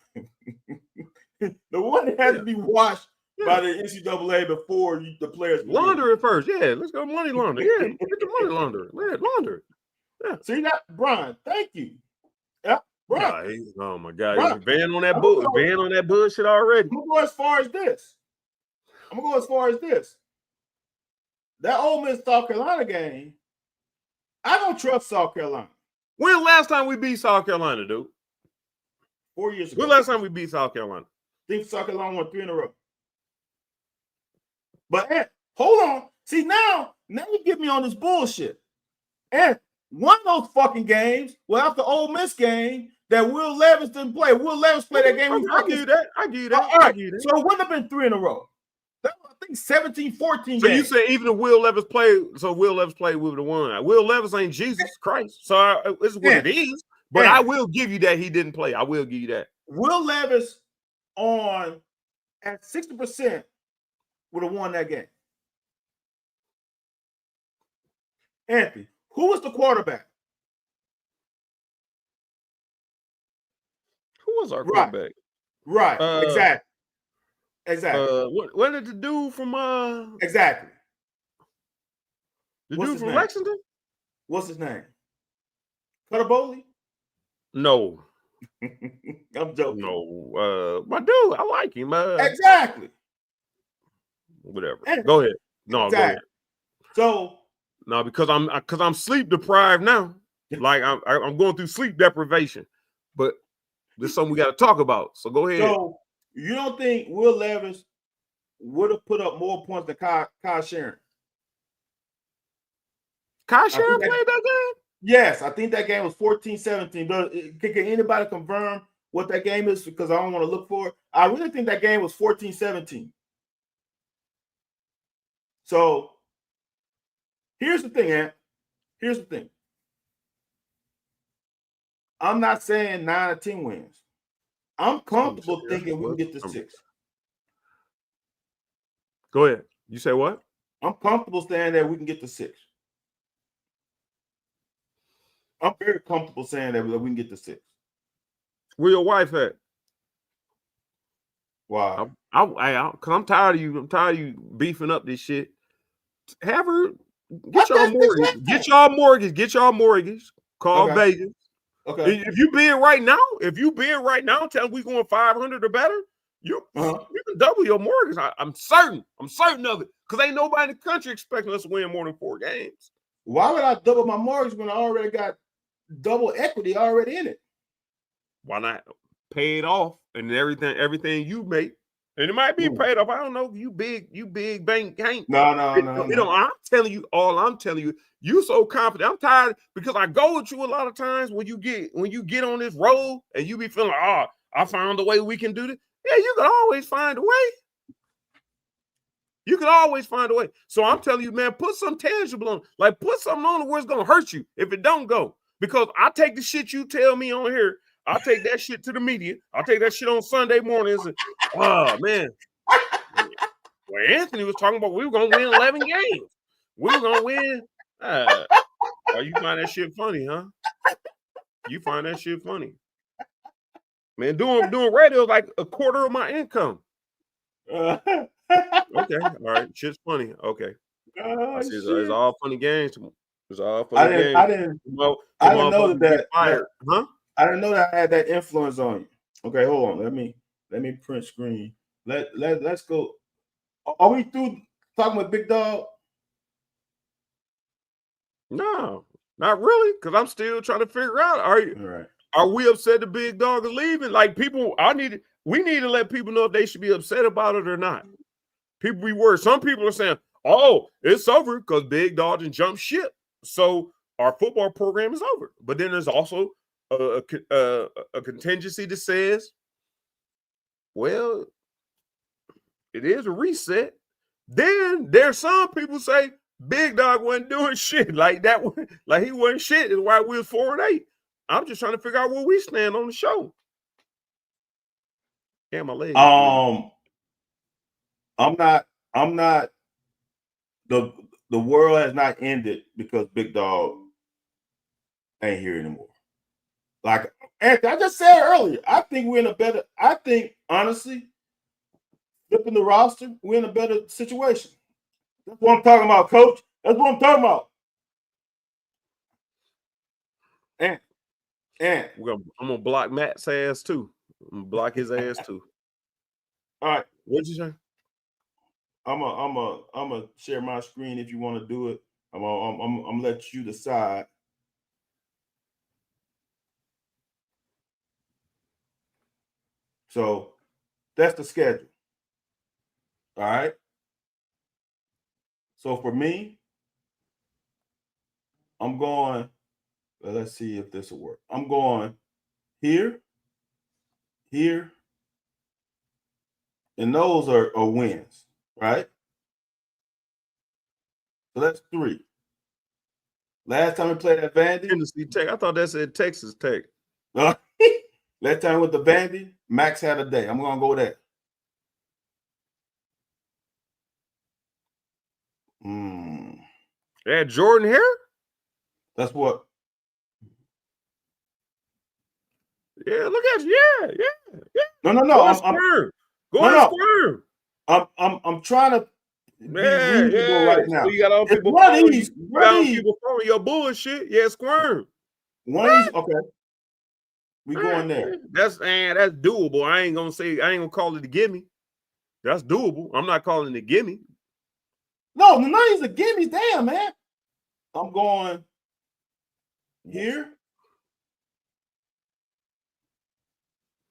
The money has to be washed by the NCAA before the players launder it first. Yeah, let's go money launder. Yeah, get the money launder. Launder. Yeah. See that, Brian? Thank you. Yeah, Brian. Oh my God, Van on that bullshit already. I'm gonna go as far as this. That Ole Miss South Carolina game, I don't trust South Carolina. When the last time we beat South Carolina, dude? 4 years ago. When the last time we beat South Carolina? I think South Carolina won 3 in a row. But hold on. See, now you get me on this bullshit. And one of those fucking games was after the Ole Miss game that Will Levis didn't play. Will Levis played that game. I give you that. All right. So it wouldn't have been 3 in a row. That was, I think, 17-14 So you say even if Will Levis played, Will Levis played with the one. Will Levis ain't Jesus Christ. So this is what it is. But I will give you that he didn't play. I will give you that. Will Levis at 60% would have won that game. Anthony, who was the quarterback? Who was our quarterback? Right. Exactly. What did the dude from Exactly. The What's dude his from name? Lexington? What's his name? Cutaboli? No. I'm joking. No. My dude, I like him. Exactly. Whatever. Go ahead. No, exactly. go ahead. So no, because I'm sleep deprived now. Like I'm going through sleep deprivation. But this is something we got to talk about. So go ahead. So you don't think Will Levis would have put up more points than Kyle Sharon? Kyle Sharon played that game? Yes, I think that game was 14-17. Can anybody confirm what that game is? Because I don't want to look for it. I really think that game was 14-17. So here's the thing, Ant. Here's the thing. I'm not saying 9 or 10 wins. I'm comfortable thinking we can get to 6. Go ahead. You say what? I'm comfortable saying that we can get to 6. I'm very comfortable saying that we can get to 6. Where your wife at? Why? Cause I'm tired of you. I'm tired of you beefing up this shit. Have her get y'all mortgage. Get y'all mortgage. Call Vegas. Okay. If you bid right now, tell them we going 500 or better. You can double your mortgage. I'm certain of it. Because ain't nobody in the country expecting us to win more than 4 games. Why would I double my mortgage when I already got double equity already in it? Why not pay it off and everything you make? And it might be paid off. I don't know. You big bank ain't. No. I'm telling you, you so confident. I'm tired because I go with you a lot of times when you get on this road and you be feeling, I found a way we can do this. Yeah, you can always find a way. You can always find a way. So I'm telling you, man, put some tangible on, like put something on where it's gonna hurt you if it don't go. Because I take the shit you tell me on here. I'll take that shit to the media. I'll take that shit on Sunday mornings. And, oh man. Well, Anthony was talking about we were gonna win 11 games. We were gonna win. You find that shit funny, huh? You find that shit funny. Man, doing radio is like a quarter of my income. Okay, all right. Shit's funny. Okay. It's all funny games. It's all funny games. I didn't know that. Fired. Huh? I didn't know that I had that influence on you. Okay, hold on. Let me print screen. Let's go. Are we through talking with Big Dog? No, not really. Because I'm still trying to figure out. Are we upset the Big Dog is leaving? Like people, we need to let people know if they should be upset about it or not. People be worried. Some people are saying, "Oh, it's over because Big Dog didn't jump ship, so our football program is over." But then there's also a contingency that says, "Well, it is a reset." Then there's some people say Big Dog wasn't doing shit like that. Like he wasn't shit. Is why we was 4-8. I'm just trying to figure out where we stand on the show. Yeah, my legs. I'm not. The world has not ended because Big Dog ain't here anymore. Like Anthony, I just said earlier, I think honestly, flipping the roster, we're in a better situation. That's what I'm talking about, Coach. That's what I'm talking about. And I'm gonna block Matt's ass too. I'm gonna block his ass too. All right. What'd you say? I'm gonna share my screen if you want to do it. I'm gonna let you decide. So that's the schedule. All right. So for me, I'm going. Let's see if this will work. I'm going here, and those are wins, right? So that's 3. Last time we played at Vandy, Tennessee Tech. I thought that said Texas Tech. Last time with the Vandy, Max had a day. I'm gonna go there. They had Jordan here? That's what. Yeah, look at you. Yeah. No. Go squirm. I'm trying to. reasonable right now. So you got all It's people one of following these. you. You got all people following your bullshit. Yeah, squirm. One of these. Okay, we going there. That's doable. I ain't gonna call it a gimme. That's doable. I'm not calling it a gimme. No, none of these are gimmies. Damn, man. I'm going here.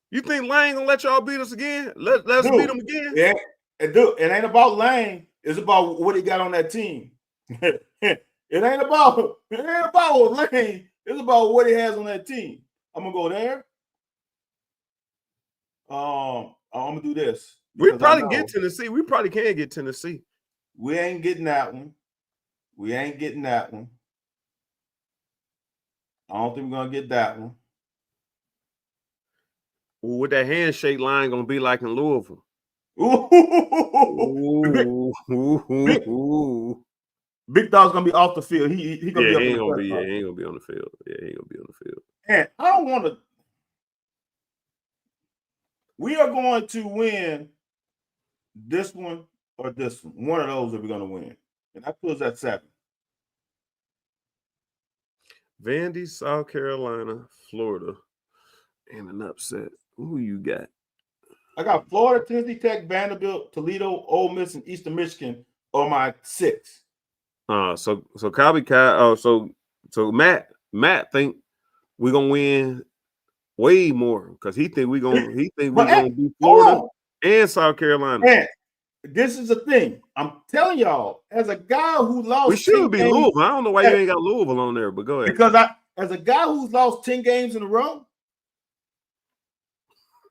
You think Lane gonna let y'all beat us again? Let's beat them again. Yeah, it ain't about Lane. It's about what he got on that team. it ain't about Lane. It's about what he has on that team. I'm gonna go there. I'm gonna do this. We probably get Tennessee. We probably can get Tennessee. We ain't getting that one. I don't think we're gonna get that one. What that handshake line gonna be like in Louisville? Big Dog's gonna be off the field. He gonna be up in the field. Yeah, he ain't gonna be on the field. And I don't want to. We are going to win this one or this one. One of those are we gonna win, and that puts at 7. Vandy, South Carolina, Florida, and an upset. Who you got? I got Florida, Tennessee Tech, Vanderbilt, Toledo, Ole Miss, and Eastern Michigan on my 6. So Matt think we're gonna win way more because he think we're gonna beat Florida and South Carolina. And this is the thing. I'm telling y'all, as a guy who lost, we should be Louisville. I don't know why you ain't got Louisville on there, but go ahead. Because as a guy who's lost 10 games in a row,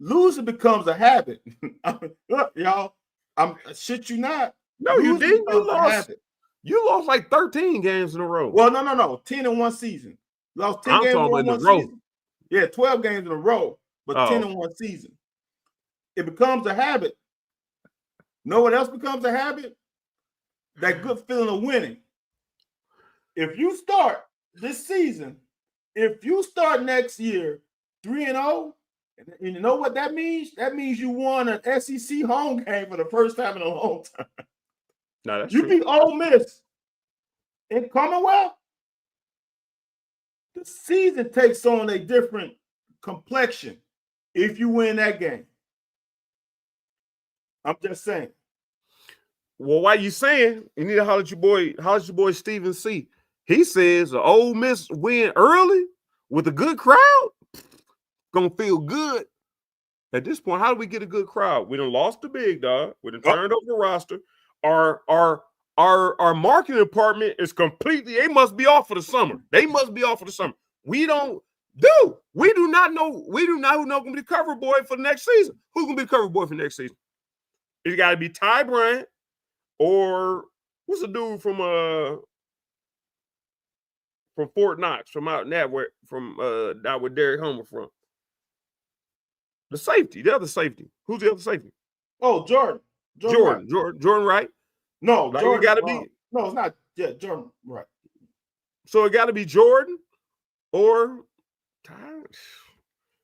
losing becomes a habit. Look, y'all, I shit you not. No, you didn't. You lost like 13 games in a row. Well, no. 10 in one season. Lost 10 games in one season. Yeah, 12 games in a row, but 10 in one season. It becomes a habit. Know what else becomes a habit? That good feeling of winning. If you start this season, if you start next year 3-0, and you know what that means? That means you won an SEC home game for the first time in a long time. No, that's you true. beat Ole Miss in Commonwealth. The season takes on a different complexion if you win that game. I'm just saying. Well, why you saying you need to holler at your boy Stephen C. He says the Ole Miss win early with a good crowd. Gonna feel good. At this point, how do we get a good crowd? We done lost the big dog. We done turned over the roster. Our marketing department is completely. They must be off for the summer. We do not know. We do not know who's gonna be the cover boy for the next season. Who's gonna be the cover boy for next season? It's got to be Ty Bryant or what's the dude from Fort Knox from out in that where Derek Homer from. The other safety. Who's the other safety? Oh, Jordan Wright. No, like Jordan. It got to be. No, it's not. Yeah, Jordan Wright. So it got to be Jordan or Ty.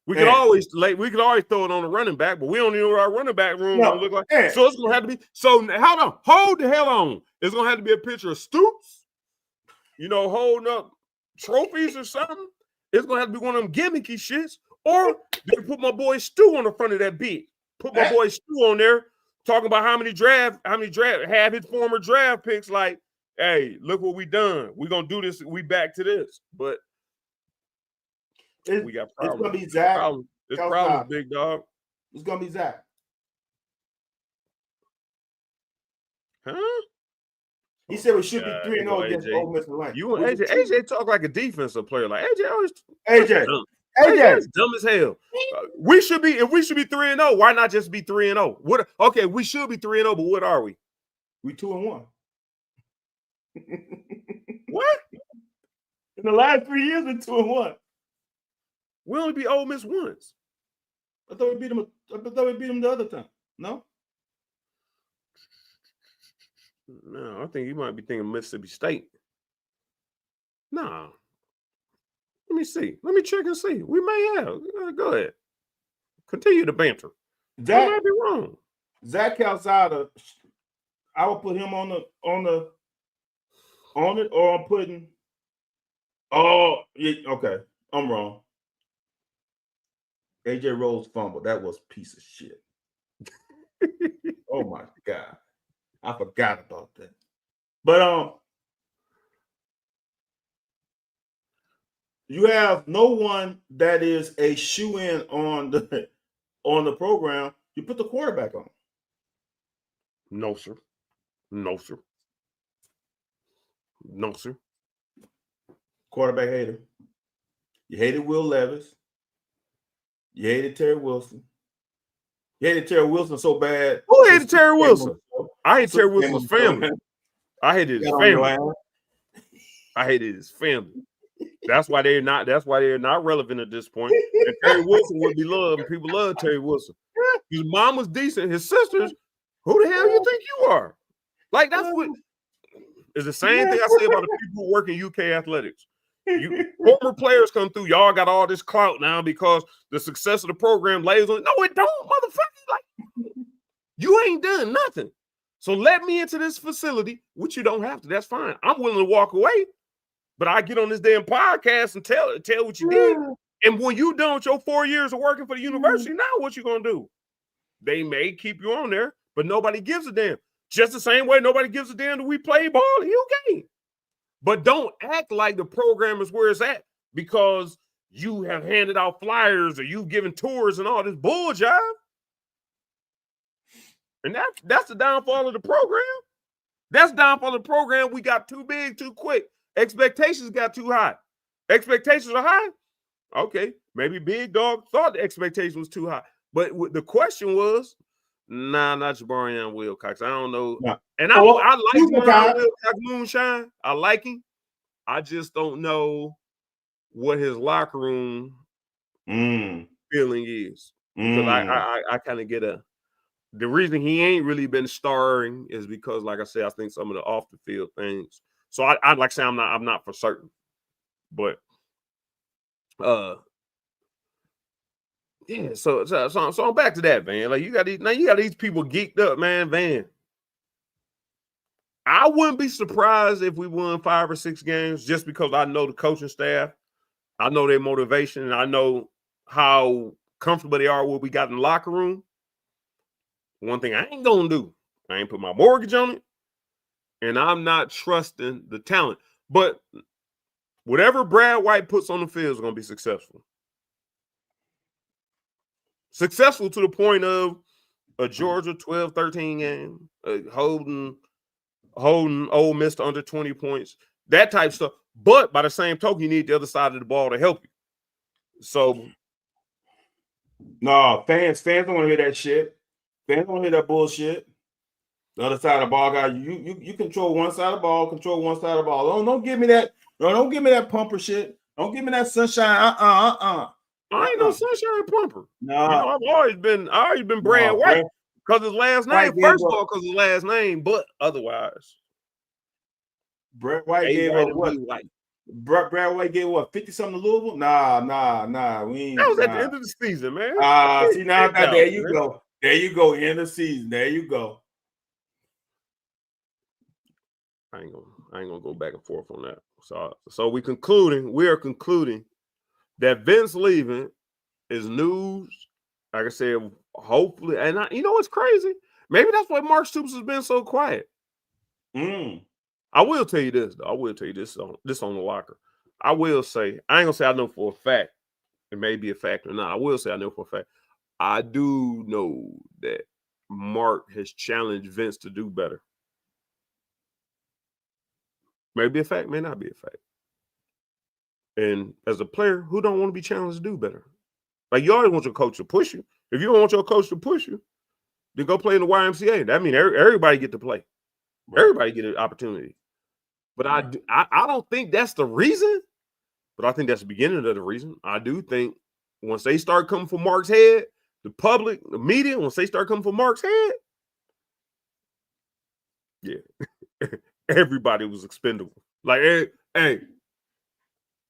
We could always throw it on the running back, but we don't even know what our running back room gonna look like. So it's gonna have to be. So hold the hell on. It's gonna have to be a picture of Stoops, holding up trophies or something. It's gonna have to be one of them gimmicky shits. Or they put my boy Stu on the front of that beat. Put my boy Stu on there, talking about how many draft have his former draft picks. Like, hey, look what we done. We gonna do this. We back to this, but. We got problems. It's gonna be Zach. It's problems, big dog. It's gonna be Zach. Huh? He said we should be 3-0 against Ole Miss and Lane. You and AJ talk like a defensive player. Like AJ always. AJ is dumb as hell. We should be 3-0. Why not just be 3-0? What? Okay, we should be 3-0, but what are we? We 2-1. What? In the last 3 years, we're 2-1. We only beat Ole Miss once. I thought we beat them the other time. No? No, I think you might be thinking Mississippi State. No. Let me see. Let me check and see. We may have. Go ahead. Continue to banter. I might be wrong. Zach Calzada, I would put him on it, or I'm putting. Oh, yeah, okay. I'm wrong. AJ Rose fumble. That was a piece of shit. Oh my God. I forgot about that. But you have no one that is a shoe-in on the program. You put the quarterback on. No, sir. No, sir. No, sir. Quarterback hater. You hated Will Levis. You hated Terry Wilson. You hated Terry Wilson so bad. Who hated Terry Wilson? I hate Terry Wilson's family. I hated his family. I hated his family. That's why they're not relevant at this point. And Terry Wilson would be loved, and people love Terry Wilson. His mom was decent. His sisters, who the hell you think you are? Like, that's what is the same thing I say about the people who work in UK athletics. Former players come through. Y'all got all this clout now because the success of the program lays on. No, it don't, motherfucker. Like, you ain't done nothing. So let me into this facility, which you don't have to. That's fine. I'm willing to walk away, but I get on this damn podcast and tell what you did. And when you done with your 4 years of working for the university, now what you gonna do? They may keep you on there, but nobody gives a damn. Just the same way nobody gives a damn that we play ball in UK. But don't act like the program is where it's at because you have handed out flyers or you've given tours and all this bull jive. And that's the downfall of the program. That's the downfall of the program. We got too big too quick. Expectations got too high. Expectations are high. Okay, maybe Big Dog thought the expectation was too high. But the question was, nah, not Jabarian Wilcox. I don't know. Nah. And I like Jabarian Wilcox Moonshine. I like him. I just don't know what his locker room feeling is. Because I kind of get the reason he ain't really been starring is because, like I said, I think some of the off the field things. So I'd like to say I'm not for certain. But yeah, so I'm back to that, Van. Like you got these people geeked up, man. Van, I wouldn't be surprised if we won 5 or 6 games just because I know the coaching staff, I know their motivation, and I know how comfortable they are with what we got in the locker room. One thing I ain't gonna do, I ain't put my mortgage on it, and I'm not trusting the talent. But whatever Brad White puts on the field is gonna be successful. Successful to the point of a Georgia 12-13 game, holding Ole Miss to under 20 points, that type of stuff. But by the same token, you need the other side of the ball to help you. So, no, fans don't want to hear that shit. Fans don't hear that bullshit. The other side of the ball, guy, you control one side of the ball, control one side of the ball. Don't give me that. No, don't give me that pumper shit. Don't give me that sunshine. I ain't no sunshine pumper. No, I've always been Brad White because his last name. First of all, because his last name, but otherwise, Brad White gave up what? Brad White gave what? 50-something to Louisville? Nah. We ain't. That was at the end of the season, man. See now, there you go. There you go. End of season. There you go. I ain't gonna go back and forth on that. So we are concluding that Vince leaving is news. Like I said, hopefully, and you know what's crazy? Maybe that's why Mark Stoops has been so quiet. I will tell you this, though. I will tell you this on the locker. I will say, I ain't gonna say I know for a fact. It may be a fact or not. I will say I know for a fact. I do know that Mark has challenged Vince to do better. Maybe a fact, may not be a fact. And as a player, who don't want to be challenged to do better? Like, you always want your coach to push you. If you don't want your coach to push you, then go play in the YMCA. That means everybody get to play. Right. Everybody get an opportunity. But right. I don't think that's the reason, but I think that's the beginning of the reason. I do think once they start coming for Mark's head, the public, the media, once they start coming for Mark's head, yeah, everybody was expendable. Like, hey,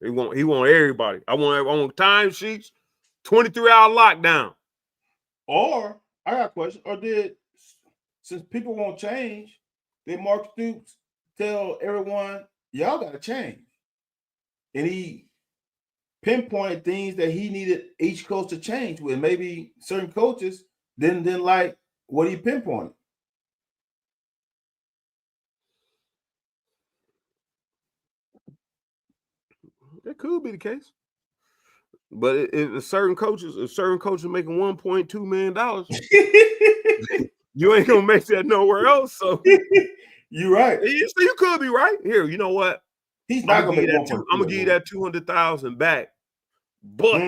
he want everybody. I want time sheets, 23-hour lockdown. Or I got a question. Or since people won't change, did Mark Stoops tell everyone, y'all got to change? And he pinpointed things that he needed each coach to change with. Maybe certain coaches didn't like what he pinpointed. That could be the case. But if certain coaches are making $1.2 million, you ain't gonna make that nowhere else. So you're right. You could be right. Here, you know what? He's not gonna make I'm gonna give you that $200,000 back, but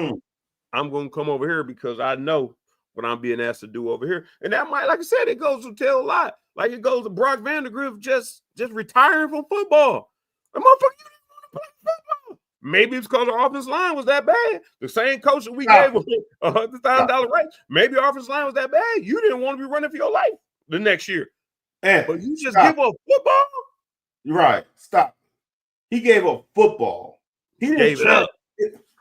I'm gonna come over here because I know what I'm being asked to do over here. And that might, like I said, it goes to tell a lot. Like it goes to Brock Vandagriff just retiring from football. The motherfucker, you didn't want to play football. Maybe it's because the offensive line was that bad. The same coach that we gave him $100,000 raise. Maybe the offensive line was that bad. You didn't want to be running for your life the next year. But you just give up football? Right. Stop. He gave up football. He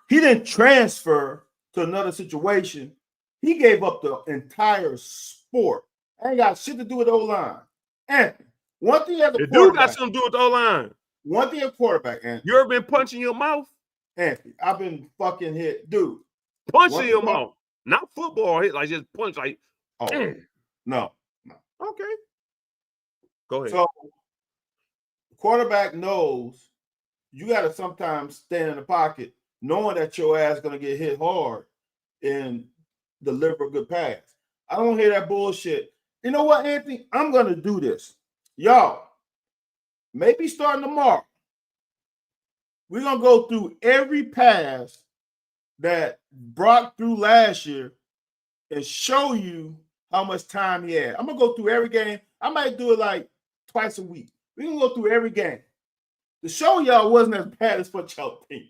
didn't transfer to another situation. He gave up the entire sport. I ain't got shit to do with the O-line. Anthony, one thing as a quarterback. It do got something to do with the O-line. One thing a quarterback, Anthony. You ever been punching your mouth? Anthony, I've been fucking hit. Dude. Punching your mouth. Not football hit, like just punch like. No. Okay. Go ahead. So quarterback knows you got to sometimes stand in the pocket knowing that your ass is going to get hit hard and deliver a good pass. I don't hear that bullshit. You know what, Anthony? I'm going to do this. Y'all, maybe starting tomorrow, we're going to go through every pass that Brock threw last year and show you how much time he had. I'm going to go through every game. I might do it like twice a week. We're going to go through every game to show y'all wasn't as bad as what y'all think.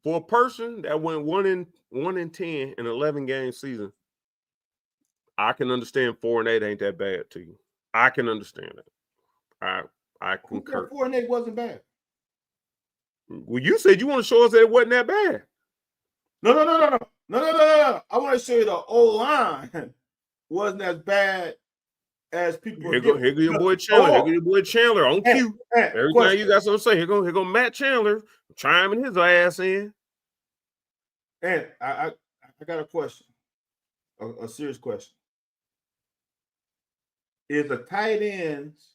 For a person that went 1 in 10 in 11 game season, I can understand 4-8 ain't that bad to you. I can understand that. I concur. 4-8 wasn't bad. Well, you said you want to show us that it wasn't that bad. No. I want to show you the O-line wasn't as bad as people. Here go your boy Chandler. On cue. Every time you got something to say, here go Matt Chandler chiming his ass in. And I got a question, a serious question. Is the tight ends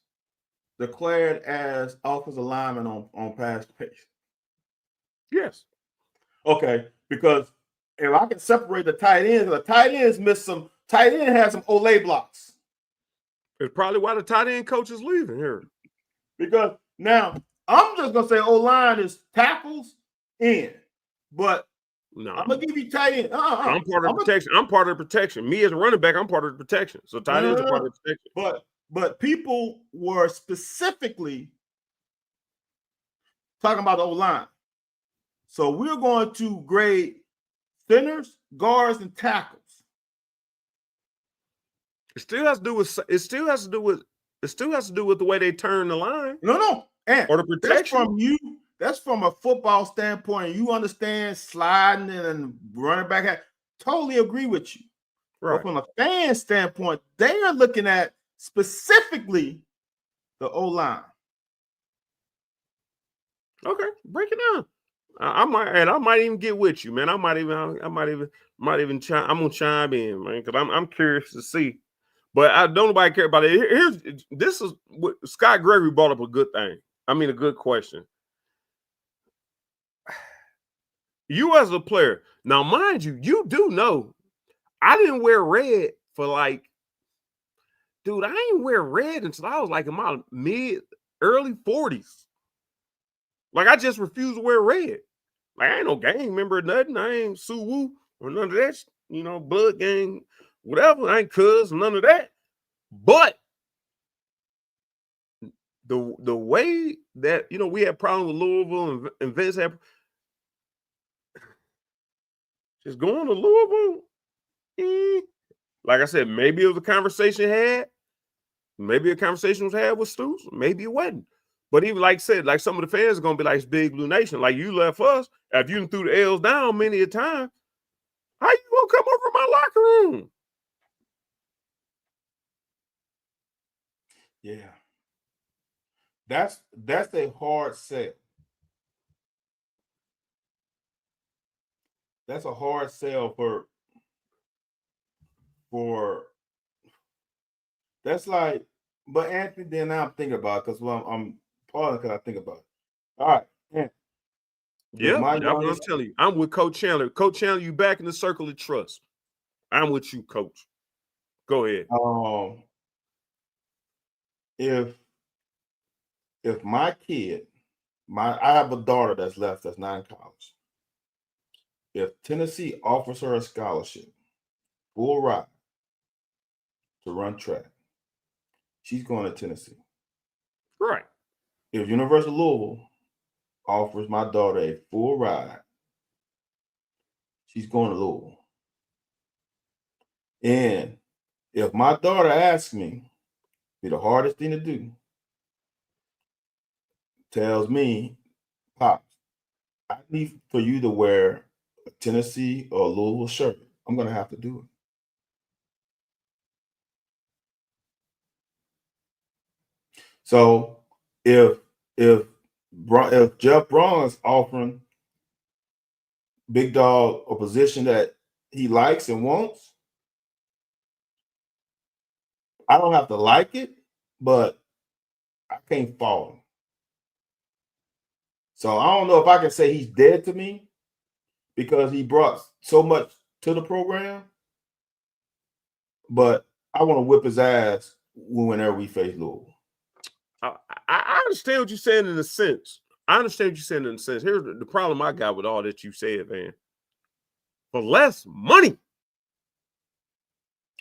declared as offensive linemen on pass plays? Yes. Okay, because if I can separate the tight ends tight end has some Olay blocks. It's probably why the tight end coach is leaving here. Because now I'm just gonna say O-line is tackles in, but no, I'm gonna give you tight end. I'm part of the protection. I'm part of the protection. Me as a running back, I'm part of the protection. So tight ends are part of the protection. But people were specifically talking about the O-line. So we're going to grade centers, guards, and tackles. It still has to do with the way they turn the line. No. Or the protection. That's from a football standpoint. You understand sliding and running back. Totally agree with you. Right. But from a fan standpoint, they are looking at specifically the O-line. Okay, break it down. I might even get with you, man. I'm gonna chime in, man, because I'm curious to see. But I don't nobody care about it. This is what Scott Gregory brought up a good thing. I mean, a good question. You as a player, now mind you, you do know I didn't wear red for I didn't wear red until I was like in my early 40s. Like I just refused to wear red. Like I ain't no gang member or nothing. I ain't Suwoo or none of that, blood gang, whatever. I ain't cuz, none of that. But the way that, we had problems with Louisville and Vince had just going to Louisville. Like I said, maybe it was a conversation had. Maybe a conversation was had with Stoops. Maybe it wasn't. But even like some of the fans are going to be like, it's Big Blue Nation. Like you left us, after you threw the L's down many a time, how you going to come over my locker room? Yeah. That's a hard sell. That's a hard sell for that's like, but Anthony, then now I'm thinking about it because I'm pausing because I think about it. All right. Yeah. If Yeah, my that's what I'm youngest telling you. I'm with Coach Chandler. Coach Chandler, you back in the circle of trust. I'm with you, Coach. Go ahead. If my kid, I have a daughter that's left that's not in college. If Tennessee offers her a scholarship, full ride to run track, she's going to Tennessee. Right. If University of Louisville offers my daughter a full ride, she's going to Louisville. And if my daughter asks me, be the hardest thing to do, tells me, Pops, I need for you to wear a Tennessee or a Louisville shirt, I'm going to have to do it. So if Jeff Braun's offering Big Dog a position that he likes and wants, I don't have to like it, but I can't fault him. So I don't know if I can say he's dead to me because he brought so much to the program, but I want to whip his ass whenever we face Louisville. I understand what you're saying in a sense. I understand what you're saying in a sense. Here's the problem I got with all that you said, man. For less money.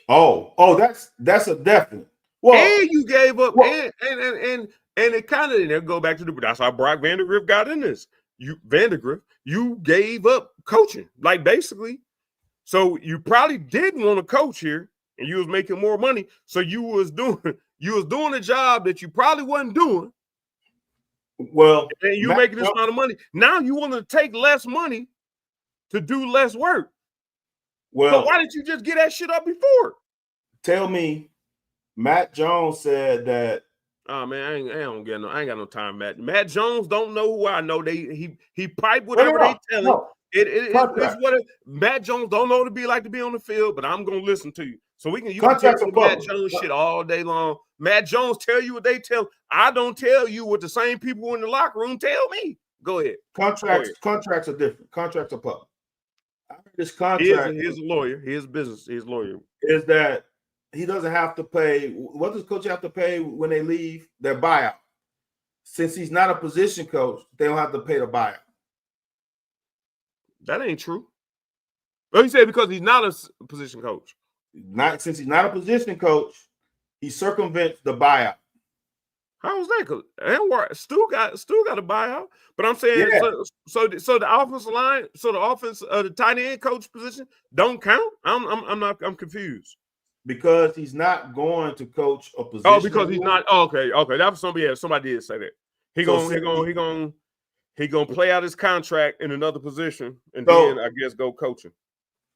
Oh, that's a definite. Well, and you gave up, and it kind of go back to that's how Brock Vandagriff got in this. You gave up coaching, like basically. So you probably didn't want to coach here, and you was making more money. So you was doing a job that you probably wasn't doing. Well, and you're making this amount of money. Now you want to take less money to do less work. Well, so why didn't you just get that shit up before? Tell me, Matt Jones said that. Oh man, I ain't got no time, Matt. Matt Jones don't know who I know. He pipe whatever they tell him. It's what Matt Jones don't know to be like to be on the field, but I'm gonna listen to you. So you can tell me Matt Jones shit all day long. Matt Jones tell you what they tell. I don't tell you what the same people in the locker room tell me. Go ahead. Contracts are different. Contracts are public. This contract. He is a lawyer. He is business. He is a lawyer. Is that he doesn't have to pay? What does coach have to pay when they leave their buyout? Since he's not a position coach, they don't have to pay the buyout. That ain't true. Well, he said because he's not a position coach. Since he's not a position coach, he circumvents the buyout. How was that? Stu got a buyout, but I'm saying so the offensive line, the tight end coach position don't count. I'm confused because he's not going to coach a position. Oh, because he's not. Oh, okay. That was somebody else. Somebody did say that. He gonna play out his contract in another position and then I guess go coaching.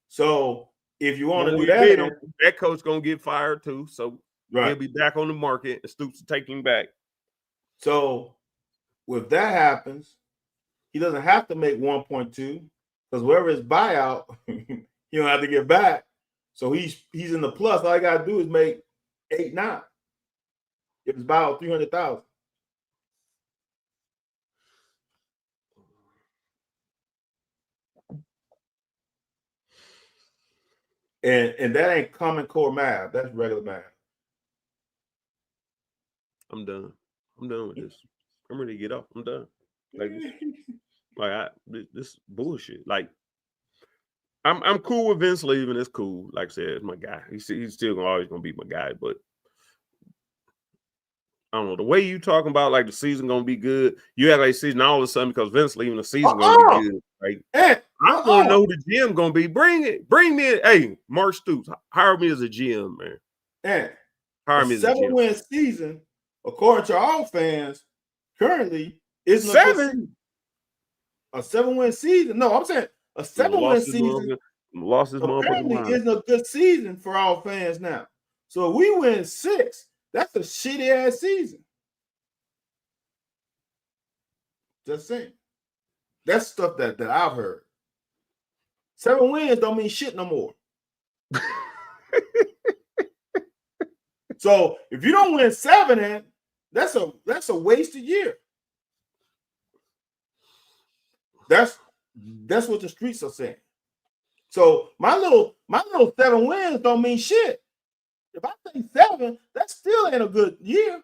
So if you want to do that, that coach gonna get fired too. So he'll be back on the market and Stoops to take him back. So if that happens, he doesn't have to make 1.2 because wherever his buyout, he don't have to get back. So he's in the plus. All I gotta do is make 8-9. If it's buyout 300,000. And that ain't Common Core math. That's regular math. I'm done. I'm done with this. I'm ready to get off. I'm done. This bullshit. Like, I'm cool with Vince leaving. It's cool. Like I said, it's my guy. He's still always gonna be my guy. But I don't know the way you talking about like the season gonna be good. You have like season all of a sudden because Vince leaving the season gonna be good. Right? I want to know who the GM gonna be. Bring me in. Hey, Mark Stoops, hire me as a GM, man. Hire me as a 7-win season, according to all fans, currently is 7. A 7-win season. No, I'm saying a 7-win season. Lost his apparently isn't a good season for all fans now. So if we win 6, That's a shitty ass season. Just saying. That's stuff that I've heard. 7 wins don't mean shit no more. So if you don't win 7, that's a wasted year. That's what the streets are saying. So my little 7 wins don't mean shit. If I say 7, that still ain't a good year,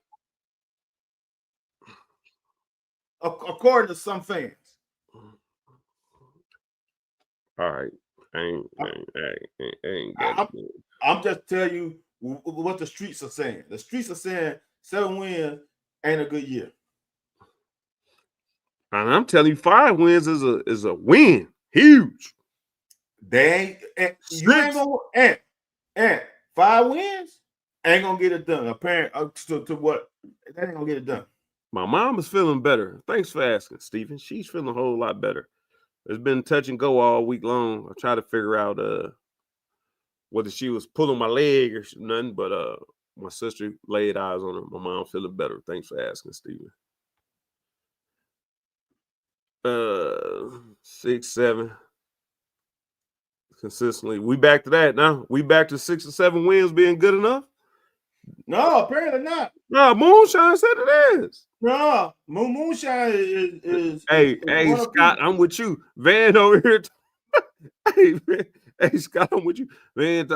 according to some fans. All right, I ain't got it. I'm just telling you what the streets are saying. The streets are saying 7 wins ain't a good year. And I'm telling you, 5 wins is a win. Huge. They ain't you ain't gonna and 5 wins ain't gonna get it done. Apparently, to what that ain't gonna get it done. My mom is feeling better. Thanks for asking, Stephen. She's feeling a whole lot better. It's been touch and go all week long. I try to figure out whether she was pulling my leg or nothing, but my sister laid eyes on her. My mom feeling better. Thanks for asking, Stephen. 6, 7. Consistently. We back to that now. We back to 6 or 7 wins being good enough? No, apparently not. No, Moonshine said it is. No, Moonshine is Hey, Scott, I'm with you. Van over here. Hey, Scott, I'm with you. Van.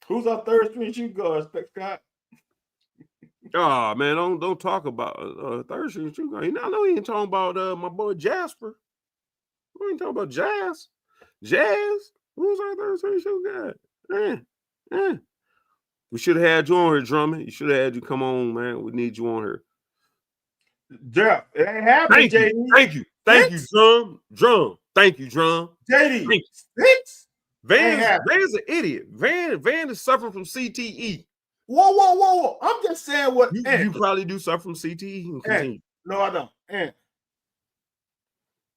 Who's our third string shooting guard, Scott? Oh man, don't talk about third string shooting guard. I know he ain't talking about my boy Jasper. We ain't talking about Jazz. Who's our third string shooting guard? We should have had you on here, Drummond. You should have had you come on, man. We need you on here. Jeff, it ain't happening, JD. Thank you, Drum. Thank you, Drum. JD, 6? Van's an idiot. Van is suffering from CTE. Whoa. I'm just saying what you probably do suffer from CTE and continue. No, I don't. And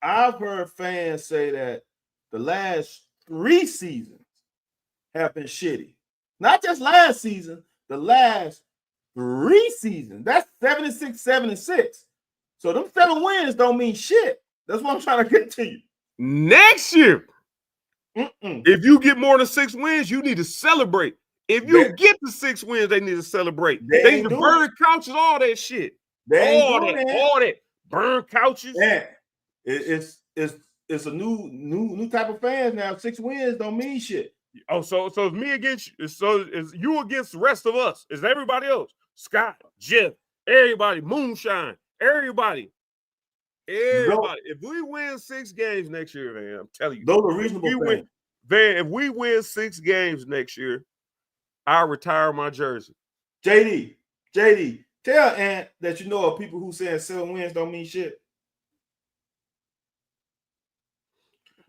I've heard fans say that the last 3 seasons have been shitty. Not just last season, the last 3 seasons. That's 7-6, 7-6. So them 7 wins don't mean shit. That's what I'm trying to get to you. Next year, if you get more than 6 wins, you need to celebrate. If you get the 6 wins, they need to celebrate. They need to burn couches, all that shit. All that. Burn couches. Yeah. It's a new type of fans now. 6 wins don't mean shit. Oh, so it's me against you. So it's you against the rest of us. It's everybody else. Scott, Jeff, everybody, Moonshine, everybody. If we win 6 games next year, man, I'm telling you. Those are reasonable fans. If we win 6 games next year, I'll retire my jersey. JD, tell Ant that you know of people who saying 7 wins don't mean shit.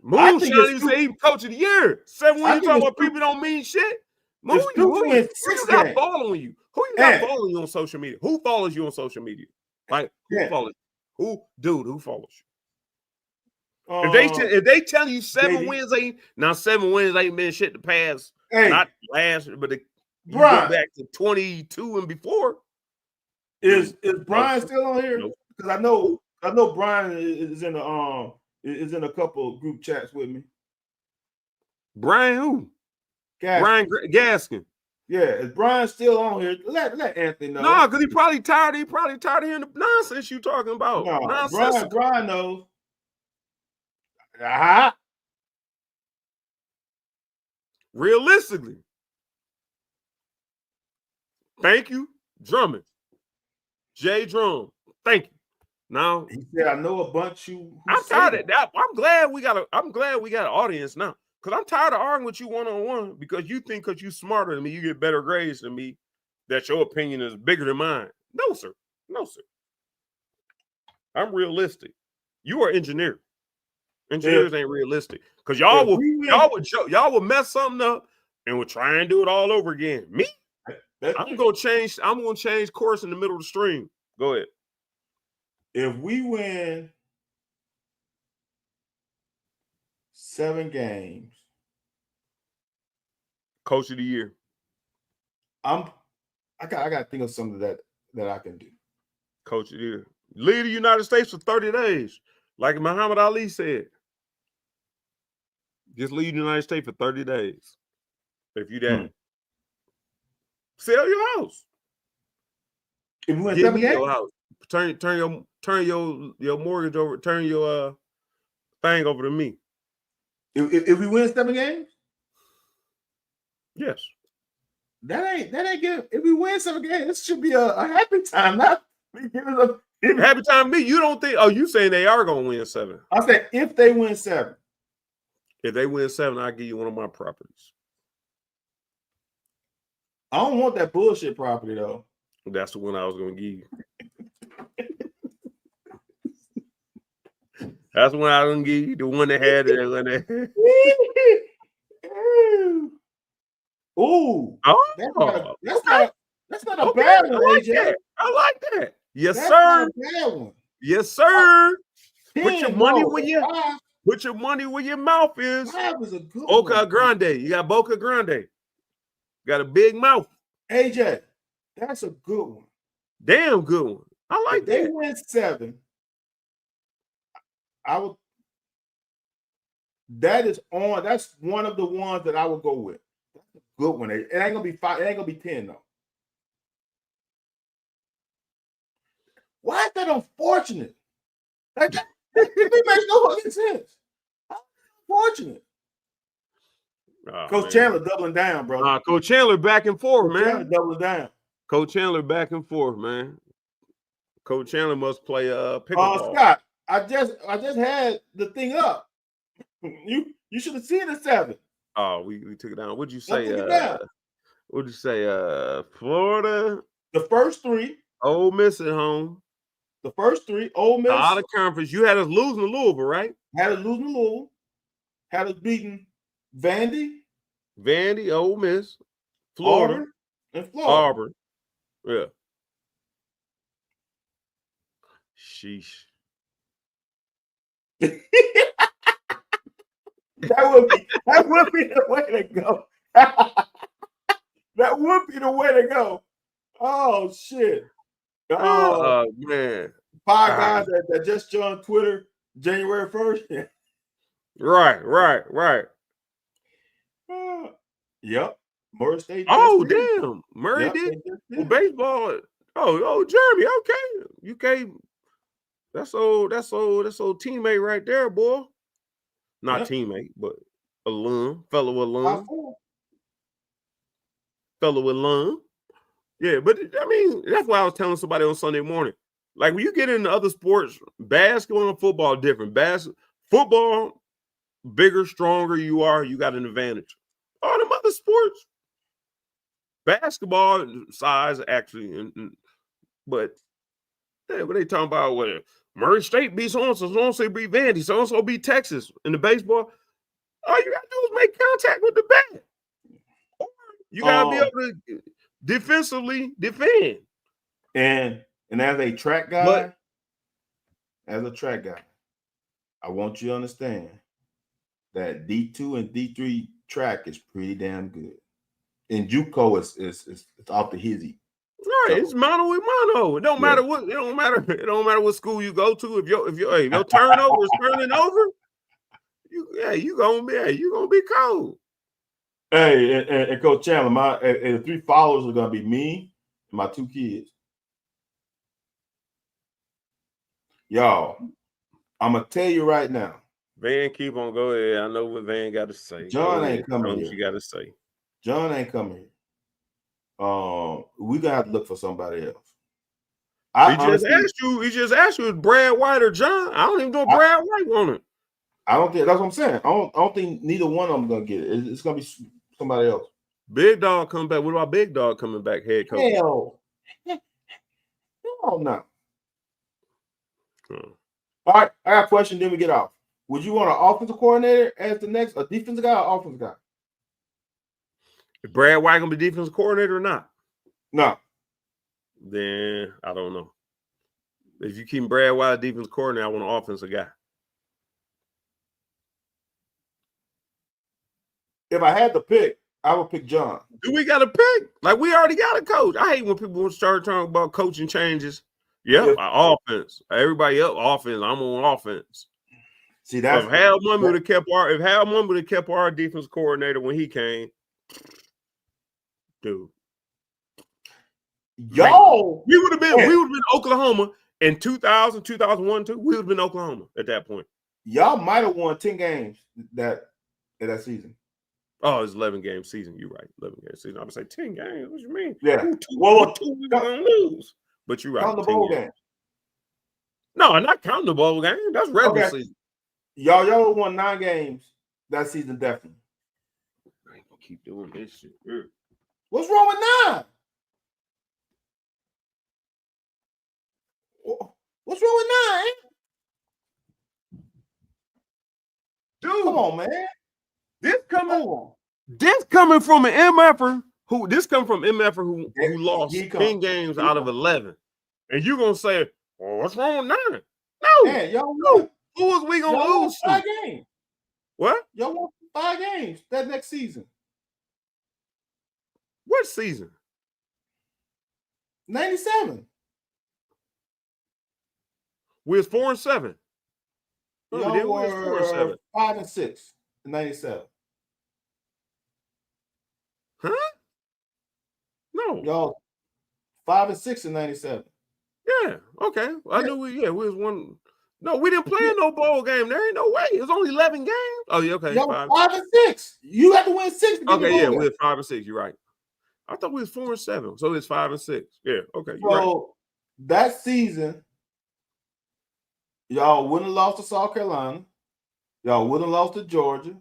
Moonshine, you say he coach of the year. 7 wins, you talking about people don't mean shit? Who you got following you? Who you got following you on social media? Who follows you on social media? Like, who follows you? Who follows you? If they tell you 7 wins ain't 7 wins ain't been shit to pass. Not last, but you go back to 22 and before. Is Brian still on here? Because I know Brian is in a couple of group chats with me. Brian who? Brian Gaskin. Yeah, is Brian still on here? Let Anthony know. No, because he probably tired. He probably tired of hearing the nonsense you talking about. No, Brian knows. Realistically. Thank you, Drummond. J Drum. Thank you. Now he said, I know a bunch who I'm tired of that. I'm glad we got an audience now. Because I'm tired of arguing with you one-on-one because you think because you're smarter than me, you get better grades than me, that your opinion is bigger than mine. No, sir. I'm realistic. You are engineer. Engineers ain't realistic. Because y'all will mess something up and will try and do it all over again. Me? I'm gonna change course in the middle of the stream. Go ahead. If we win 7 games, Coach of the year. I gotta think of something that I can do. Coach of the year. Lead the United States for 30 days. Like Muhammad Ali said. Just lead the United States for 30 days. If you that. Sell your house. If we win Give 7 me games? your house. Turn your mortgage over. Turn your thing over to me. If we win 7 games? Yes. That ain't good. If we win 7 games, it should be a happy time, not happy time me. You don't think? Oh, you saying they are gonna win 7? I said if they win 7. If they win 7, I'll give you one of my properties. I don't want that bullshit property though. That's the one I was gonna give you. That's the one I was gonna give you. The one that had it. Ooh. Oh, that's not a bad one, like AJ. that. I like that. Yes, that's sir. Not a bad one. Yes, sir. 10, put your money where your mouth is. 5 is a good Boca one. Grande. You got Boca Grande. Got a big mouth. AJ, that's a good one. Damn good one. I like if that. They win 7. I would. That's one of the ones that I would go with. That's a good one. It ain't gonna be 5. It ain't gonna be 10 though. Why is that unfortunate? It makes no fucking sense. Unfortunate. Oh, Coach Chandler doubling down, bro. Coach Chandler back and forth, Coach man. Chandler doubling down. Coach Chandler back and forth, man. Coach Chandler must play pickleball. Scott, I just had the thing up. You should have seen the 7. Oh, we took it down. What'd you say? What'd you say? Florida. The first 3. Ole Miss at home. The first 3. Ole Miss. Out of conference. You had us losing to Louisville, right? Had us losing to Louisville. Had us beating Vandy, Ole Miss, Florida, Auburn, and Florida. Auburn. Yeah. Sheesh. That would be the way to go. That would be the way to go. Oh shit. Oh man. 5 guys that just joined Twitter January 1st. Right. Yep. Murray State. Oh damn. Murray did. Well, baseball. Oh, Jeremy. Okay. You can't. That's old teammate right there, boy. Not teammate, but fellow alum. Yeah, but I mean, that's why I was telling somebody on Sunday morning. Like when you get into other sports, basketball and football are different. Football, bigger, stronger you are, you got an advantage. All them other sports, basketball size actually, but they talking about what Murray State beat so-and-so beat Vandy, so-and-so beat Texas in the baseball. All you gotta do is make contact with the bat. You gotta be able to defensively defend. And as a track guy, I want you to understand that D2 and D3 track is pretty damn good. And JUCO is off the hizzy. Right, it's mono with mono. It don't matter what. It don't matter what school you go to. If your turnover is turning over, you gonna be cold. Hey, and Coach Chandler, the 3 followers are gonna be me and my 2 kids. Y'all, I'm gonna tell you right now. Van, keep on going. I know what Van got to say. John ain't coming here. You got to say. John ain't coming here. We gonna have to look for somebody else. He just asked you, is Brad White or John? I don't even know Brad White on it. I don't think that's what I'm saying. I don't think neither one of them gonna get it. It's gonna be somebody else. Big Dog coming back. What about Big Dog coming back head coach? Hell no. All right, I got a question. Then we get off. Would you want an offensive coordinator as the next, a defensive guy or offensive guy? Is Brad White gonna be defensive coordinator or not? No. Then I don't know. If you keep Brad White defensive coordinator, I want an offensive guy. If I had to pick, I would pick John. Do we got a pick? Like, we already got a coach. I hate when people start talking about coaching changes. Yep, our offense. Everybody else offense. I'm on offense. See, that's if Hal Mumme would have kept our defense coordinator when he came, dude. Yo, we would have been Oklahoma in 2000, 2001, too. We would have been Oklahoma at that point. Y'all might have won 10 games that season. Oh, it's 11-game season. You're right. 11-game season. I would say 10 games. What you mean? Yeah. Two we gonna lose. But you're right. Count the bowl game. No, I'm not counting the bowl game. That's regular season. Y'all won 9 games that season, definitely. I ain't gonna keep doing this shit. What's wrong with 9? What's wrong with 9? Dude, come on, man. This coming from an MFer who lost 10 games out of 11. And you're gonna say, well, what's wrong with 9? No, man, y'all won. Who was we gonna lose? 5 games. What? Y'all won 5 games that next season. What season? 97. We was 4-7. Y'all were 5-6 in 97. Huh? No. Y'all 5-6 in 97. Yeah. Okay. I knew we was one. No, we didn't play in no bowl game. There ain't no way. It was only 11 games. Oh, yeah. Okay. Y'all 5-6. You have to win 6 to get okay. Yeah, we we're 5-6. You're right. I thought we was 4-7. So it's 5-6. Yeah. Okay. So right. That season, y'all wouldn't have lost to South Carolina. Y'all wouldn't have lost to Georgia.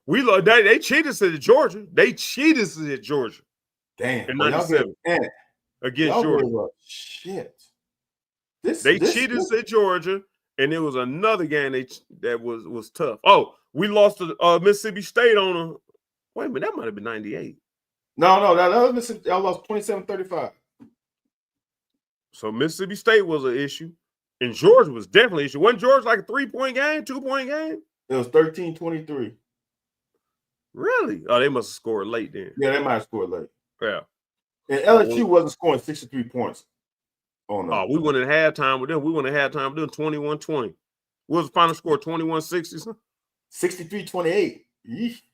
They cheated us at Georgia. Damn. In 97. Against Georgia. Shit. They cheated us at Georgia, and it was another game that was tough. Oh, we lost to Mississippi State on a. Wait a minute, that might have been 98. No, that other Mississippi, y'all lost 27-35. So Mississippi State was an issue, and Georgia was definitely an issue. Wasn't Georgia like a 3-point game, 2-point game? It was 13-23. Really? Oh, they must have scored late then. Yeah, they might have scored late. Yeah. And LSU wasn't scoring 63 points on them. Oh, we went at halftime with them. 21-20. What was the final score? 21-60? 63-28.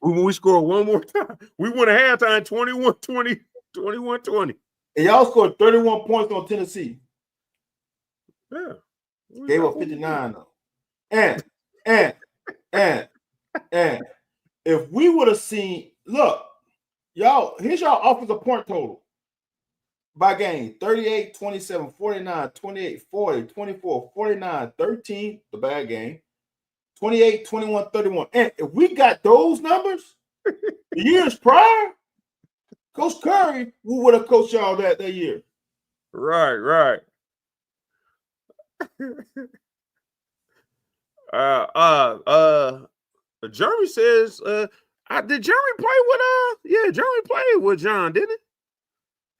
When we scored one more time, we went at halftime 21-20, 21-20. And y'all scored 31 points on Tennessee. Yeah. Gave up 59 though. And if we would have seen, look, y'all, here's y'all offensive point total by game: 38, 27, 49, 28, 40, 24, 49, 13, the bad game, 28, 21, 31. And if we got those numbers the years prior, Coach Curry would have coached y'all that year. Right. Jeremy says, did Jeremy play with Jeremy played with John, didn't he?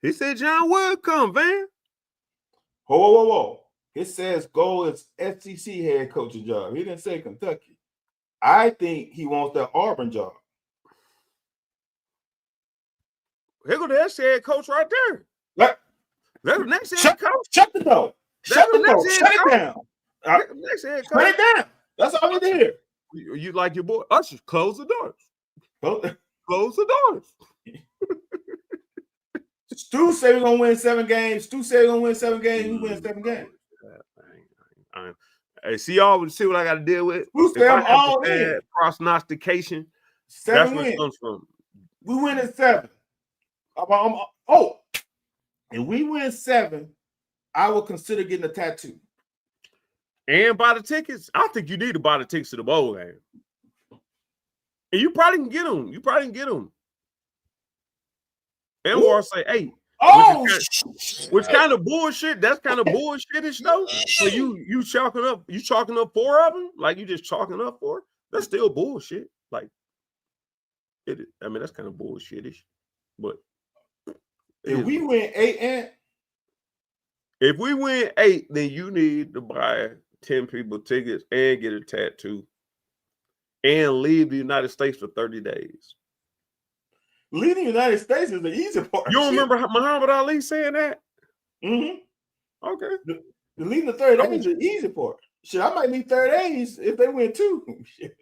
He said John would come, Van. Whoa. It says goal is SEC head coaching job. He didn't say Kentucky. I think he wants that Auburn job. Here go the head coach right there. That's the next head coach. Shut the door. Shut it down. Next head coach. Shut it down. That's all we did here. You like your boy Usher? Close the doors. Close the doors. Stu said we're gonna win 7 games. We win 7 games. Hey, see what I got to deal with. Stu said I'm all in. Prognostication. 7 wins. Where it wins. comes from. We win at 7. And we win 7. I will consider getting a tattoo. And buy the tickets. I think you need to buy the tickets to the bowl game. And you probably can get them. And or say, hey, which kind of bullshit? That's kind of bullshitish though. So you chalking up 4 of them? Like you just chalking up 4? That's still bullshit. Like that's kind of bullshitish. But if we win 8, if we win 8, then you need to buy 10 people tickets and get a tattoo. and leave the United States for 30 days. Leaving the United States is the easy part. You don't remember Muhammad Ali saying that? Mm-hmm. Okay. The leaving the 30 days is the easy part. Shit, I might need 30 days if they win too. Shit.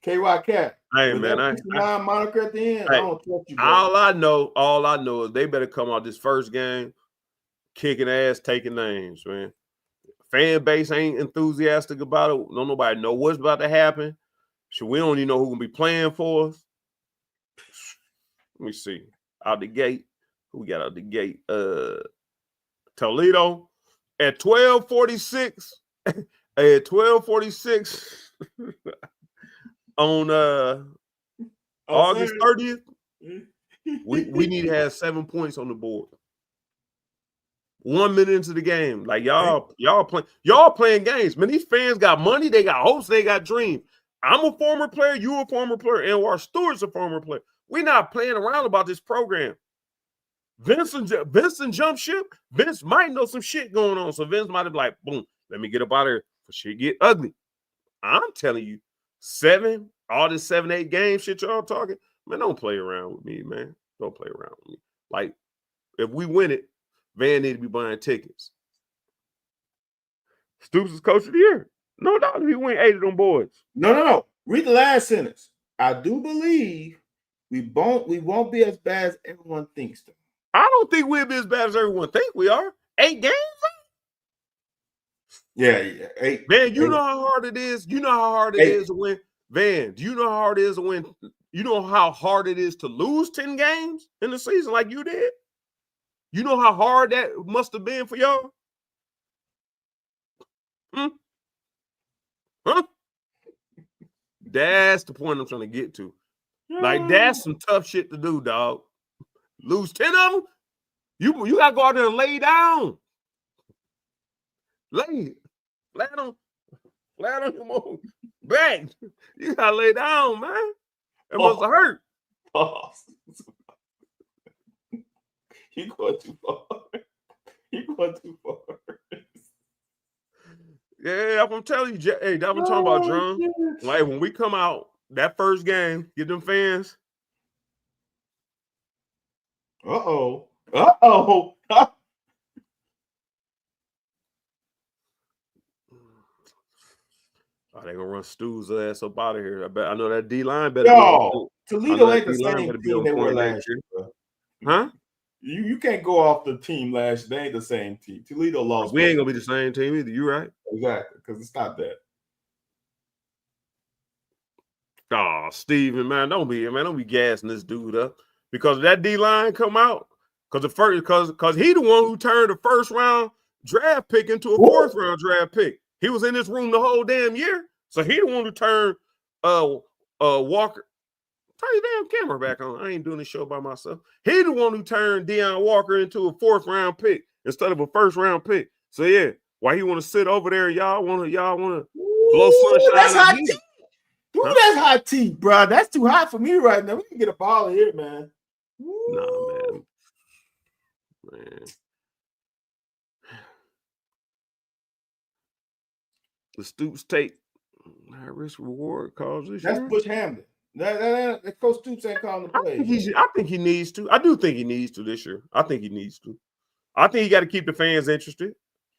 KY Cat. Hey man, moniker at the end. I don't trust you, bro. All I know is they better come out this first game kicking ass, taking names, man. Fan base ain't enthusiastic about it. Don't nobody know what's about to happen. So we don't even know who's gonna be playing for us. Let me see. Out the gate. Who we got out the gate? Toledo at 12:46. At 12:46 on August 30th. We need to have 7 points on the board. 1 minute into the game, like y'all playing games. Man, these fans got money, they got hopes, they got dreams. I'm a former player, you a former player, and our Stewart's a former player. We're not playing around about this program. Vincent jump ship. Vince might know some shit going on, so Vince might have like, boom, let me get up out of here for shit get ugly. I'm telling you, all this 7-8 game shit y'all talking, man, don't play around with me, man. Don't play around with me. Like, if we win it, Van need to be buying tickets. Stoops is coach of the year. No doubt he win 8 of them boards. No. Read the last sentence. I do believe we won't be as bad as everyone thinks. Though. I don't think we'll be as bad as everyone think we are. 8 games? Yeah. 8. Man, you know how hard it is. You know how hard it is to win. Van, do you know how hard it is to win? You know how hard it is to lose 10 games in the season like you did? You know how hard that must have been for y'all? Huh? That's the point I'm trying to get to. Like, that's some tough shit to do, dog. Lose 10 of them? You got to go out there and lay down. Lay on your back. You got to lay down, man. It must have hurt. You going too far. Yeah, I'm telling you, hey, that's what I'm talking about, John. Like, when we come out, that first game, get them fans. Uh-oh. Oh, they gonna run Stu's ass up out of here. I know that D-line better be on. Toledo ain't the same team they were last year. Huh? You can't go off the team last year. They ain't the same team. Toledo lost. We ain't gonna be the same team either. You right? Exactly, because it's not that. Oh, Steven, man, don't be gassing this dude up because that D-line come out because he the one who turned the first round draft pick into a fourth round draft pick. He was in this room the whole damn year, so he the one who turned Walker. Turn your damn camera back on. I ain't doing this show by myself. He the one who turned Deion Walker into a fourth round pick instead of a first round pick. So yeah, why he want to sit over there? Y'all want to blow sunshine? That's hot tea. Dude, that's hot tea, bro. That's too hot for me right now. We can get a ball here, man. Nah, man. The Stoops take high risk reward calls this year. That's Bush Hamden. That Coach Stoops ain't calling the play. I think he needs to. I do think he needs to this year. I think he needs to. I think he got to keep the fans interested.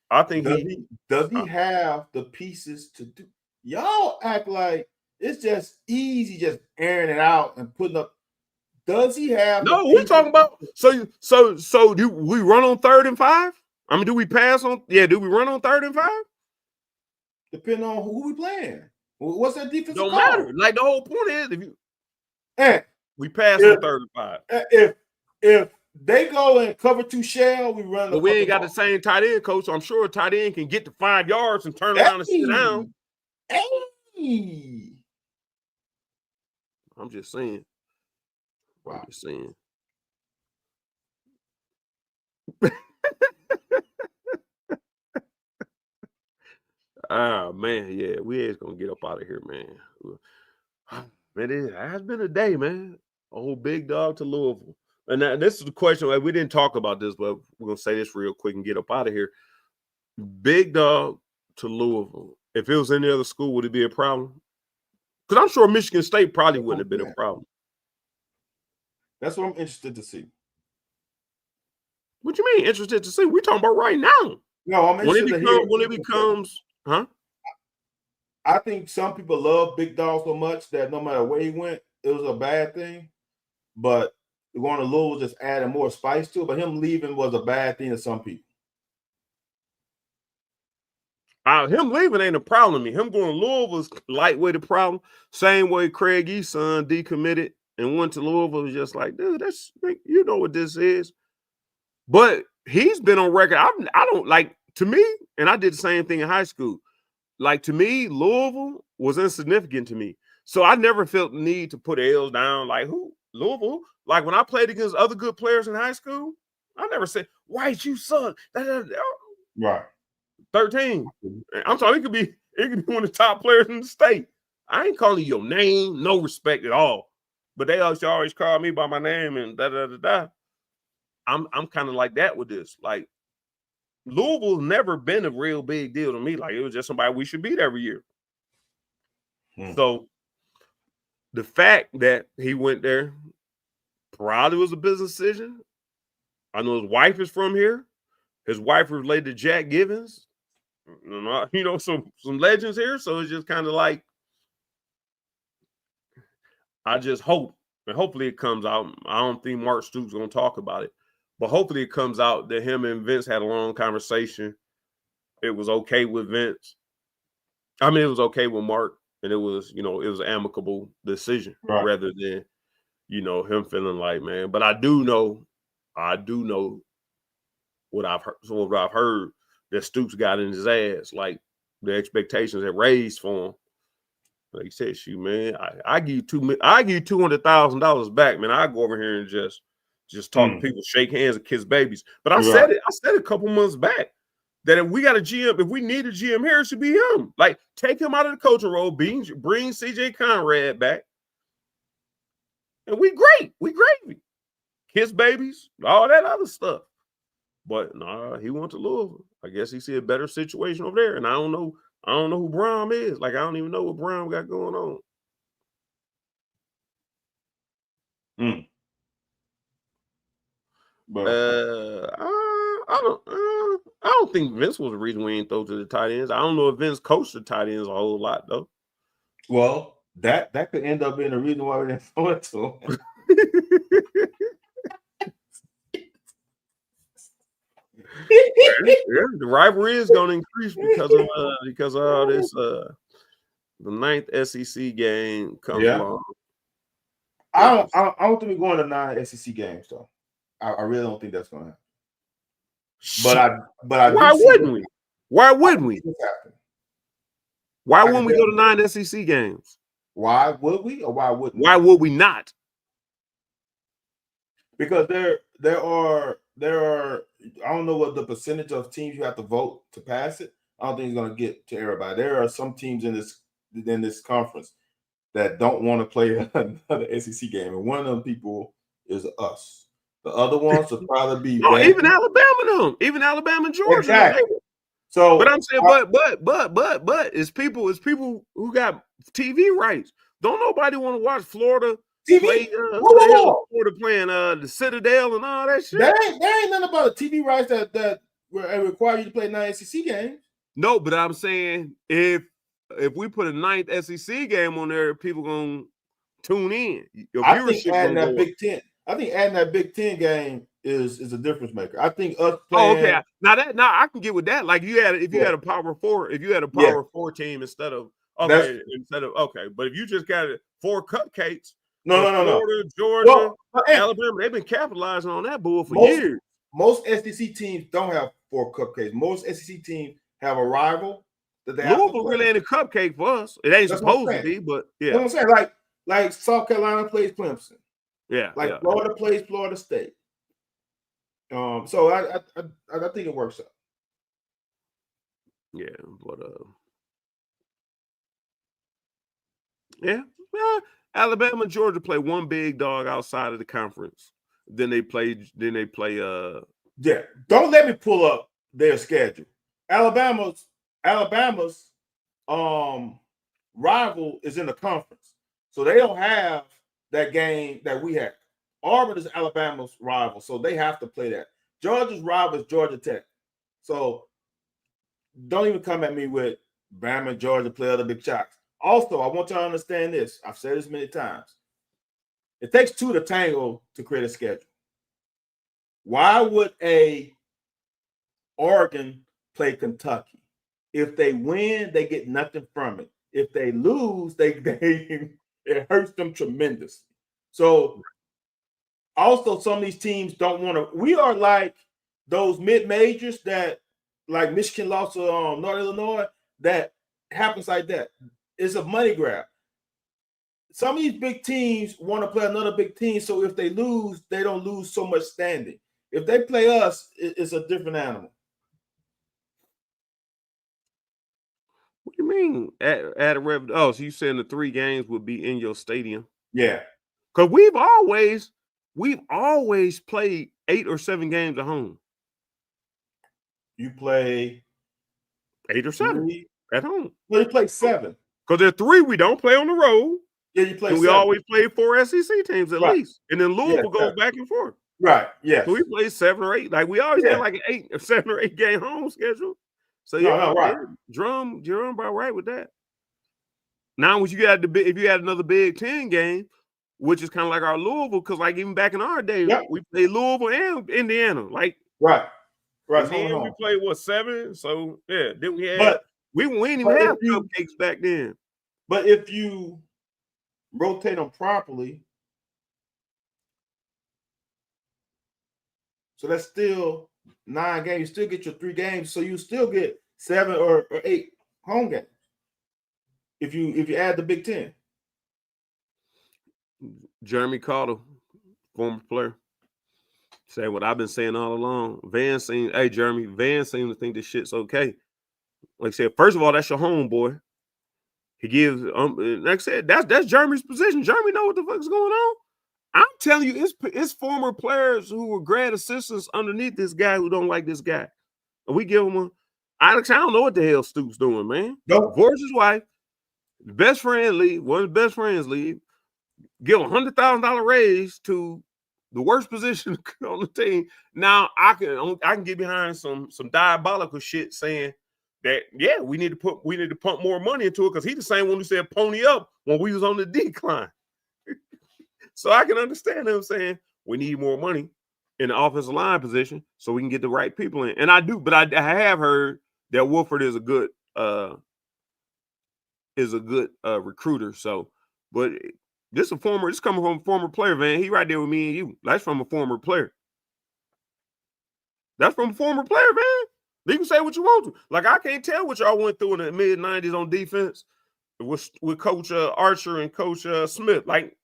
I think does he have the pieces to do? Y'all act like it's just easy, just airing it out and putting up. Does he have? No, we're talking about. So do we run on 3rd and 5? I mean, do we pass on? Yeah, do we run on 3rd and 5? Depending on who we playing. What's that defense? Don't matter. Like the whole point is, we pass on 3rd and 5. If they go and cover 2 shell, we run. But we ain't got the same tight end coach. So I'm sure a tight end can get to 5 yards and turn around and sit down. Hey. I'm just saying. Wow. I'm just saying. Man, yeah, we ain't gonna get up out of here, man. Man, it has been a day, man. Old big dog to Louisville. And this is the question. Like, we didn't talk about this, but we're gonna say this real quick and get up out of here. Big dog to Louisville. If it was any other school, would it be a problem? Because I'm sure Michigan State probably wouldn't have been a problem. That's what I'm interested to see. What you mean interested to see? We're talking about right now. No, I'm interested to hear when it becomes, huh? I think some people love Big Dog so much that no matter where he went, it was a bad thing. But going to Louisville just added more spice to it. But him leaving was a bad thing to some people. Him leaving ain't a problem to me. Him going to Louisville was lightweight a problem. Same way Craig Eason decommitted and went to Louisville was just like, dude, you know what this is. But he's been on record. I don't like, to me, and I did the same thing in high school. Like, to me, Louisville was insignificant to me. So I never felt the need to put L's down. Like, who? Louisville? Like, when I played against other good players in high school, I never said, White, you suck. Right. 13. I'm talking, it could be one of the top players in the state. I ain't calling your name, no respect at all. But they always call me by my name and da-da-da-da. I'm kind of like that with this. Like, Louisville's never been a real big deal to me. Like, it was just somebody we should beat every year. So the fact that he went there probably was a business decision. I know his wife is from here. His wife was related to Jack Givens. You know, some legends here. So it's just kind of like, I just hope, and hopefully it comes out. I don't think Mark Stoops going to talk about it, but hopefully it comes out that him and Vince had a long conversation. It was okay with Vince. I mean, it was okay with Mark, and it was, it was an amicable decision rather than, him feeling like, man. But I do know what I've heard that Stoops got in his ass, like the expectations had raised for him. Like he said, shoot, man, I give you $200,000 back, man. I go over here and just talk to people, shake hands, and kiss babies. But I said it a couple months back that if we got a GM, if we need a GM here, it should be him. Like, take him out of the coaching role, bring CJ Conrad back, and we gravy, kiss babies, all that other stuff. But nah, he went to Louisville. I guess he see a better situation over there, and I don't know who Brown is. Like, I don't even know what Brown got going on. But I don't think Vince was the reason we ain't throw to the tight ends. I don't know if Vince coached the tight ends a whole lot though. Well, that could end up being the reason why we didn't throw it to him. Yeah, the rivalry is going to increase because of this. The 9th SEC game comes along. I don't think we're going to 9 SEC games though. I really don't think that's going to happen. But why wouldn't we? Why wouldn't we? Why wouldn't we go to 9 SEC games? Why would we, or why wouldn't? Why would we not? Because there are. I don't know what the percentage of teams you have to vote to pass it. I don't think it's going to get to everybody. There are some teams in this conference that don't want to play another SEC game, and one of them people is us. The other ones will probably be even Alabama, and Georgia. Exactly. So, but I'm saying, but it's people who got TV rights. Don't nobody want to watch Florida play? Florida playing the Citadel and all that shit. There ain't nothing about the TV rights that require you to play 9 SEC games. No, but I'm saying if we put a 9th SEC game on there, people gonna tune in. I think adding that Big Ten game is a difference maker. I think us playing. Oh, okay. Now I can get with that. Like, if you had a Power 4, if you had a Power 4 team instead of but if you just got 4 cupcakes. No. Florida, Georgia, Alabama, they've been capitalizing on that bull for years. Most SEC teams don't have 4 cupcakes. Most SEC teams have a rival that they Louisville really ain't a cupcake for us. It ain't supposed to be, but yeah. You know what I'm saying? Like South Carolina plays Clemson. Yeah. Florida plays Florida State. So I think it works out. Yeah, but Alabama and Georgia play one big dog outside of the conference. Then they play. Yeah. Don't let me pull up their schedule. Alabama's rival is in the conference, so they don't have that game that we have. Auburn is Alabama's rival, so they have to play that. Georgia's rival is Georgia Tech, so don't even come at me with Bama and Georgia play other big shots. Also, I want y'all to understand this. I've said this many times. It takes two to tango to create a schedule. Why would a Oregon play Kentucky? If they win, they get nothing from it. If they lose, it hurts them tremendously. So also some of these teams don't want to. We are like those mid-majors that, like Michigan lost to North Illinois, that happens like that. It's a money grab. Some of these big teams want to play another big team, so if they lose, they don't lose so much standing. If they play us, it's a different animal. What do you mean? At a rev? Oh, so you saying the 3 games would be in your stadium? Yeah, because we've always played 8 or 7 games at home. You play 8 or 7 at home. Well, you play 7. Because there are 3 we don't play on the road. Yeah, you play. And we 7. always play 4 SEC teams at least, and then Louisville goes back and forth. Right. Yes. So we play 7 or 8. Like we always had like an 8 or 7 or 8 game home schedule. So right. Jerome about right with that. Now, if you had another Big Ten game, which is kind of like our Louisville, because like even back in our day, we played Louisville and Indiana. Like right. And then we played 7. So yeah, then we had we didn't even have cupcakes back then. But if you rotate them properly, so that's still 9 games. You still get your 3 games, so you still get 7 or 8 home games. If you add the Big Ten. Jeremy Carter, former player, said what I've been saying all along. Van seems to think this shit's okay. Like I said, first of all, that's your homeboy. He gives like I said, that's Jeremy's position. Jeremy know what the fuck's going on. I'm telling you, it's former players who were grad assistants underneath this guy who don't like this guy. And we give him Alex, I don't know what the hell Stoops doing, man. Divorced his wife, best friend leave, one of his best friends leave, give a $100,000 raise to the worst position on the team. Now I can get behind some diabolical shit saying that we need to pump more money into it because he's the same one who said pony up when we was on the decline. So I can understand him saying we need more money in the offensive line position so we can get the right people in. And I do, but I have heard that Wolford is a good recruiter. So, but this coming from a former player, man. He right there with me and you. That's from a former player. That's from a former player, man. You can say what you want to. Like, I can't tell what y'all went through in the mid-90s on defense with Coach Archer and Coach Smith. Like,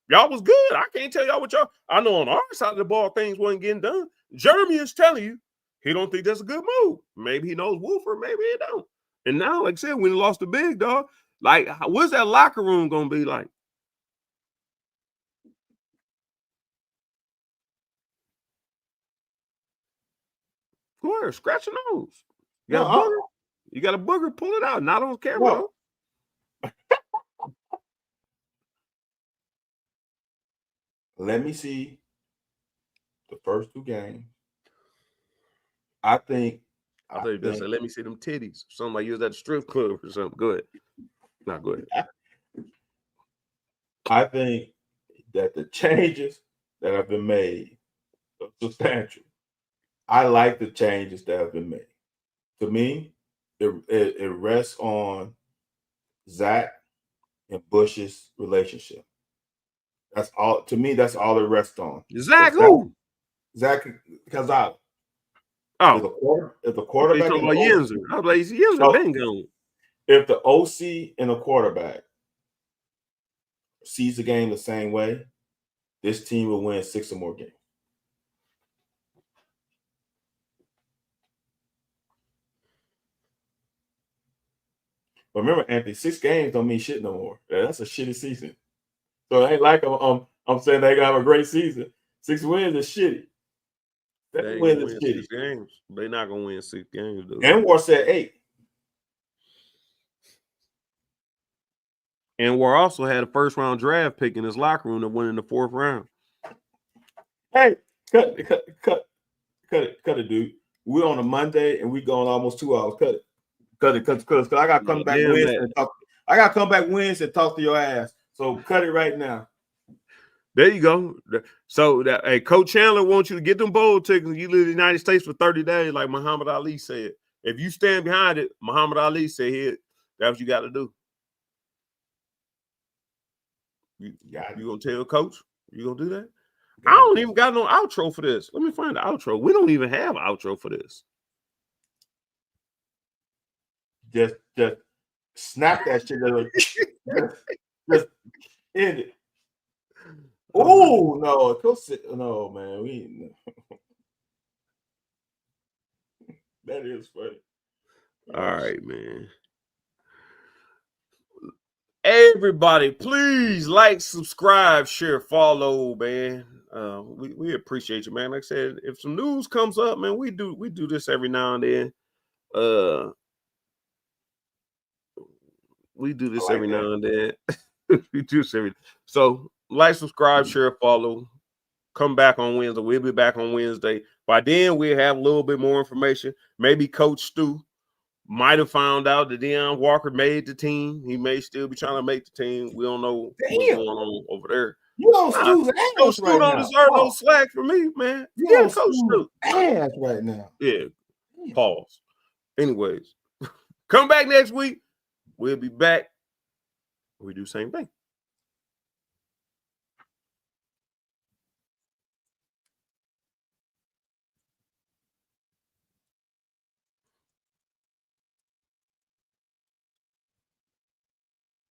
y'all was good. I can't tell y'all what y'all. I know on our side of the ball, things wasn't getting done. Jeremy is telling you he don't think that's a good move. Maybe he knows Wolford, maybe he don't. And now, like I said, when he lost the big dog, like, what's that locker room going to be like? Square, scratch your nose. You got a booger? You got a booger? Pull it out. Not on camera. Let me see the first 2 games. I think you just said, let me see them titties. Something like you was at the strip club or something. Go ahead. No, go ahead. I think that the changes that have been made are substantial. I like the changes that have been made. To me, it rests on Zach and Bush's relationship. That's all. To me, that's all it rests on. Zach who? Zach Cazale. Oh, if the quarterback. Talking about Yenzer. I was like, Yenzer been gone. If the OC and the quarterback sees the game the same way, this team will win 6 or more games. But remember, Anthony, 6 games don't mean shit no more. That's a shitty season. So it ain't like I'm saying they got a great season. 6 wins is shitty. They 7 ain't wins gonna is win shitty. 6 games. They not gonna win 6 games, dude. Anwar said 8. Anwar also had a first round draft pick in his locker room that went in the 4th round. Hey, cut it, dude. We're on a Monday and we going almost 2 hours. Cut it, because I gotta come back Wednesday and talk. I gotta come back Wednesday and talk to your ass. So cut it right now. There you go. So that hey, Coach Chandler wants you to get them bowl tickets. You live in the United States for 30 days, like Muhammad Ali said. If you stand behind it, Muhammad Ali said here, that's what you got to do. You gonna tell Coach? You gonna do that? I don't even got no outro for this. Let me find the outro. We don't even have an outro for this. Just snap that shit. Just end it. Oh no, no man, we that is funny. All right, man. Everybody, please like, subscribe, share, follow, man. We appreciate you, man. Like I said, if some news comes up, man, we do this every now and then. We do this every now and then. We do this every. So like, subscribe, share, follow. Come back on Wednesday. We'll be back on Wednesday. By then, we'll have a little bit more information. Maybe Coach Stu might have found out that Deion Walker made the team. He may still be trying to make the team. We don't know what's going on over there. You on Stu's ass Coach Stu right don't now. deserve no slack from me, man. You on Coach Stu ass right now. Yeah. Pause. Anyways, come back next week. We'll be back. We do the same thing.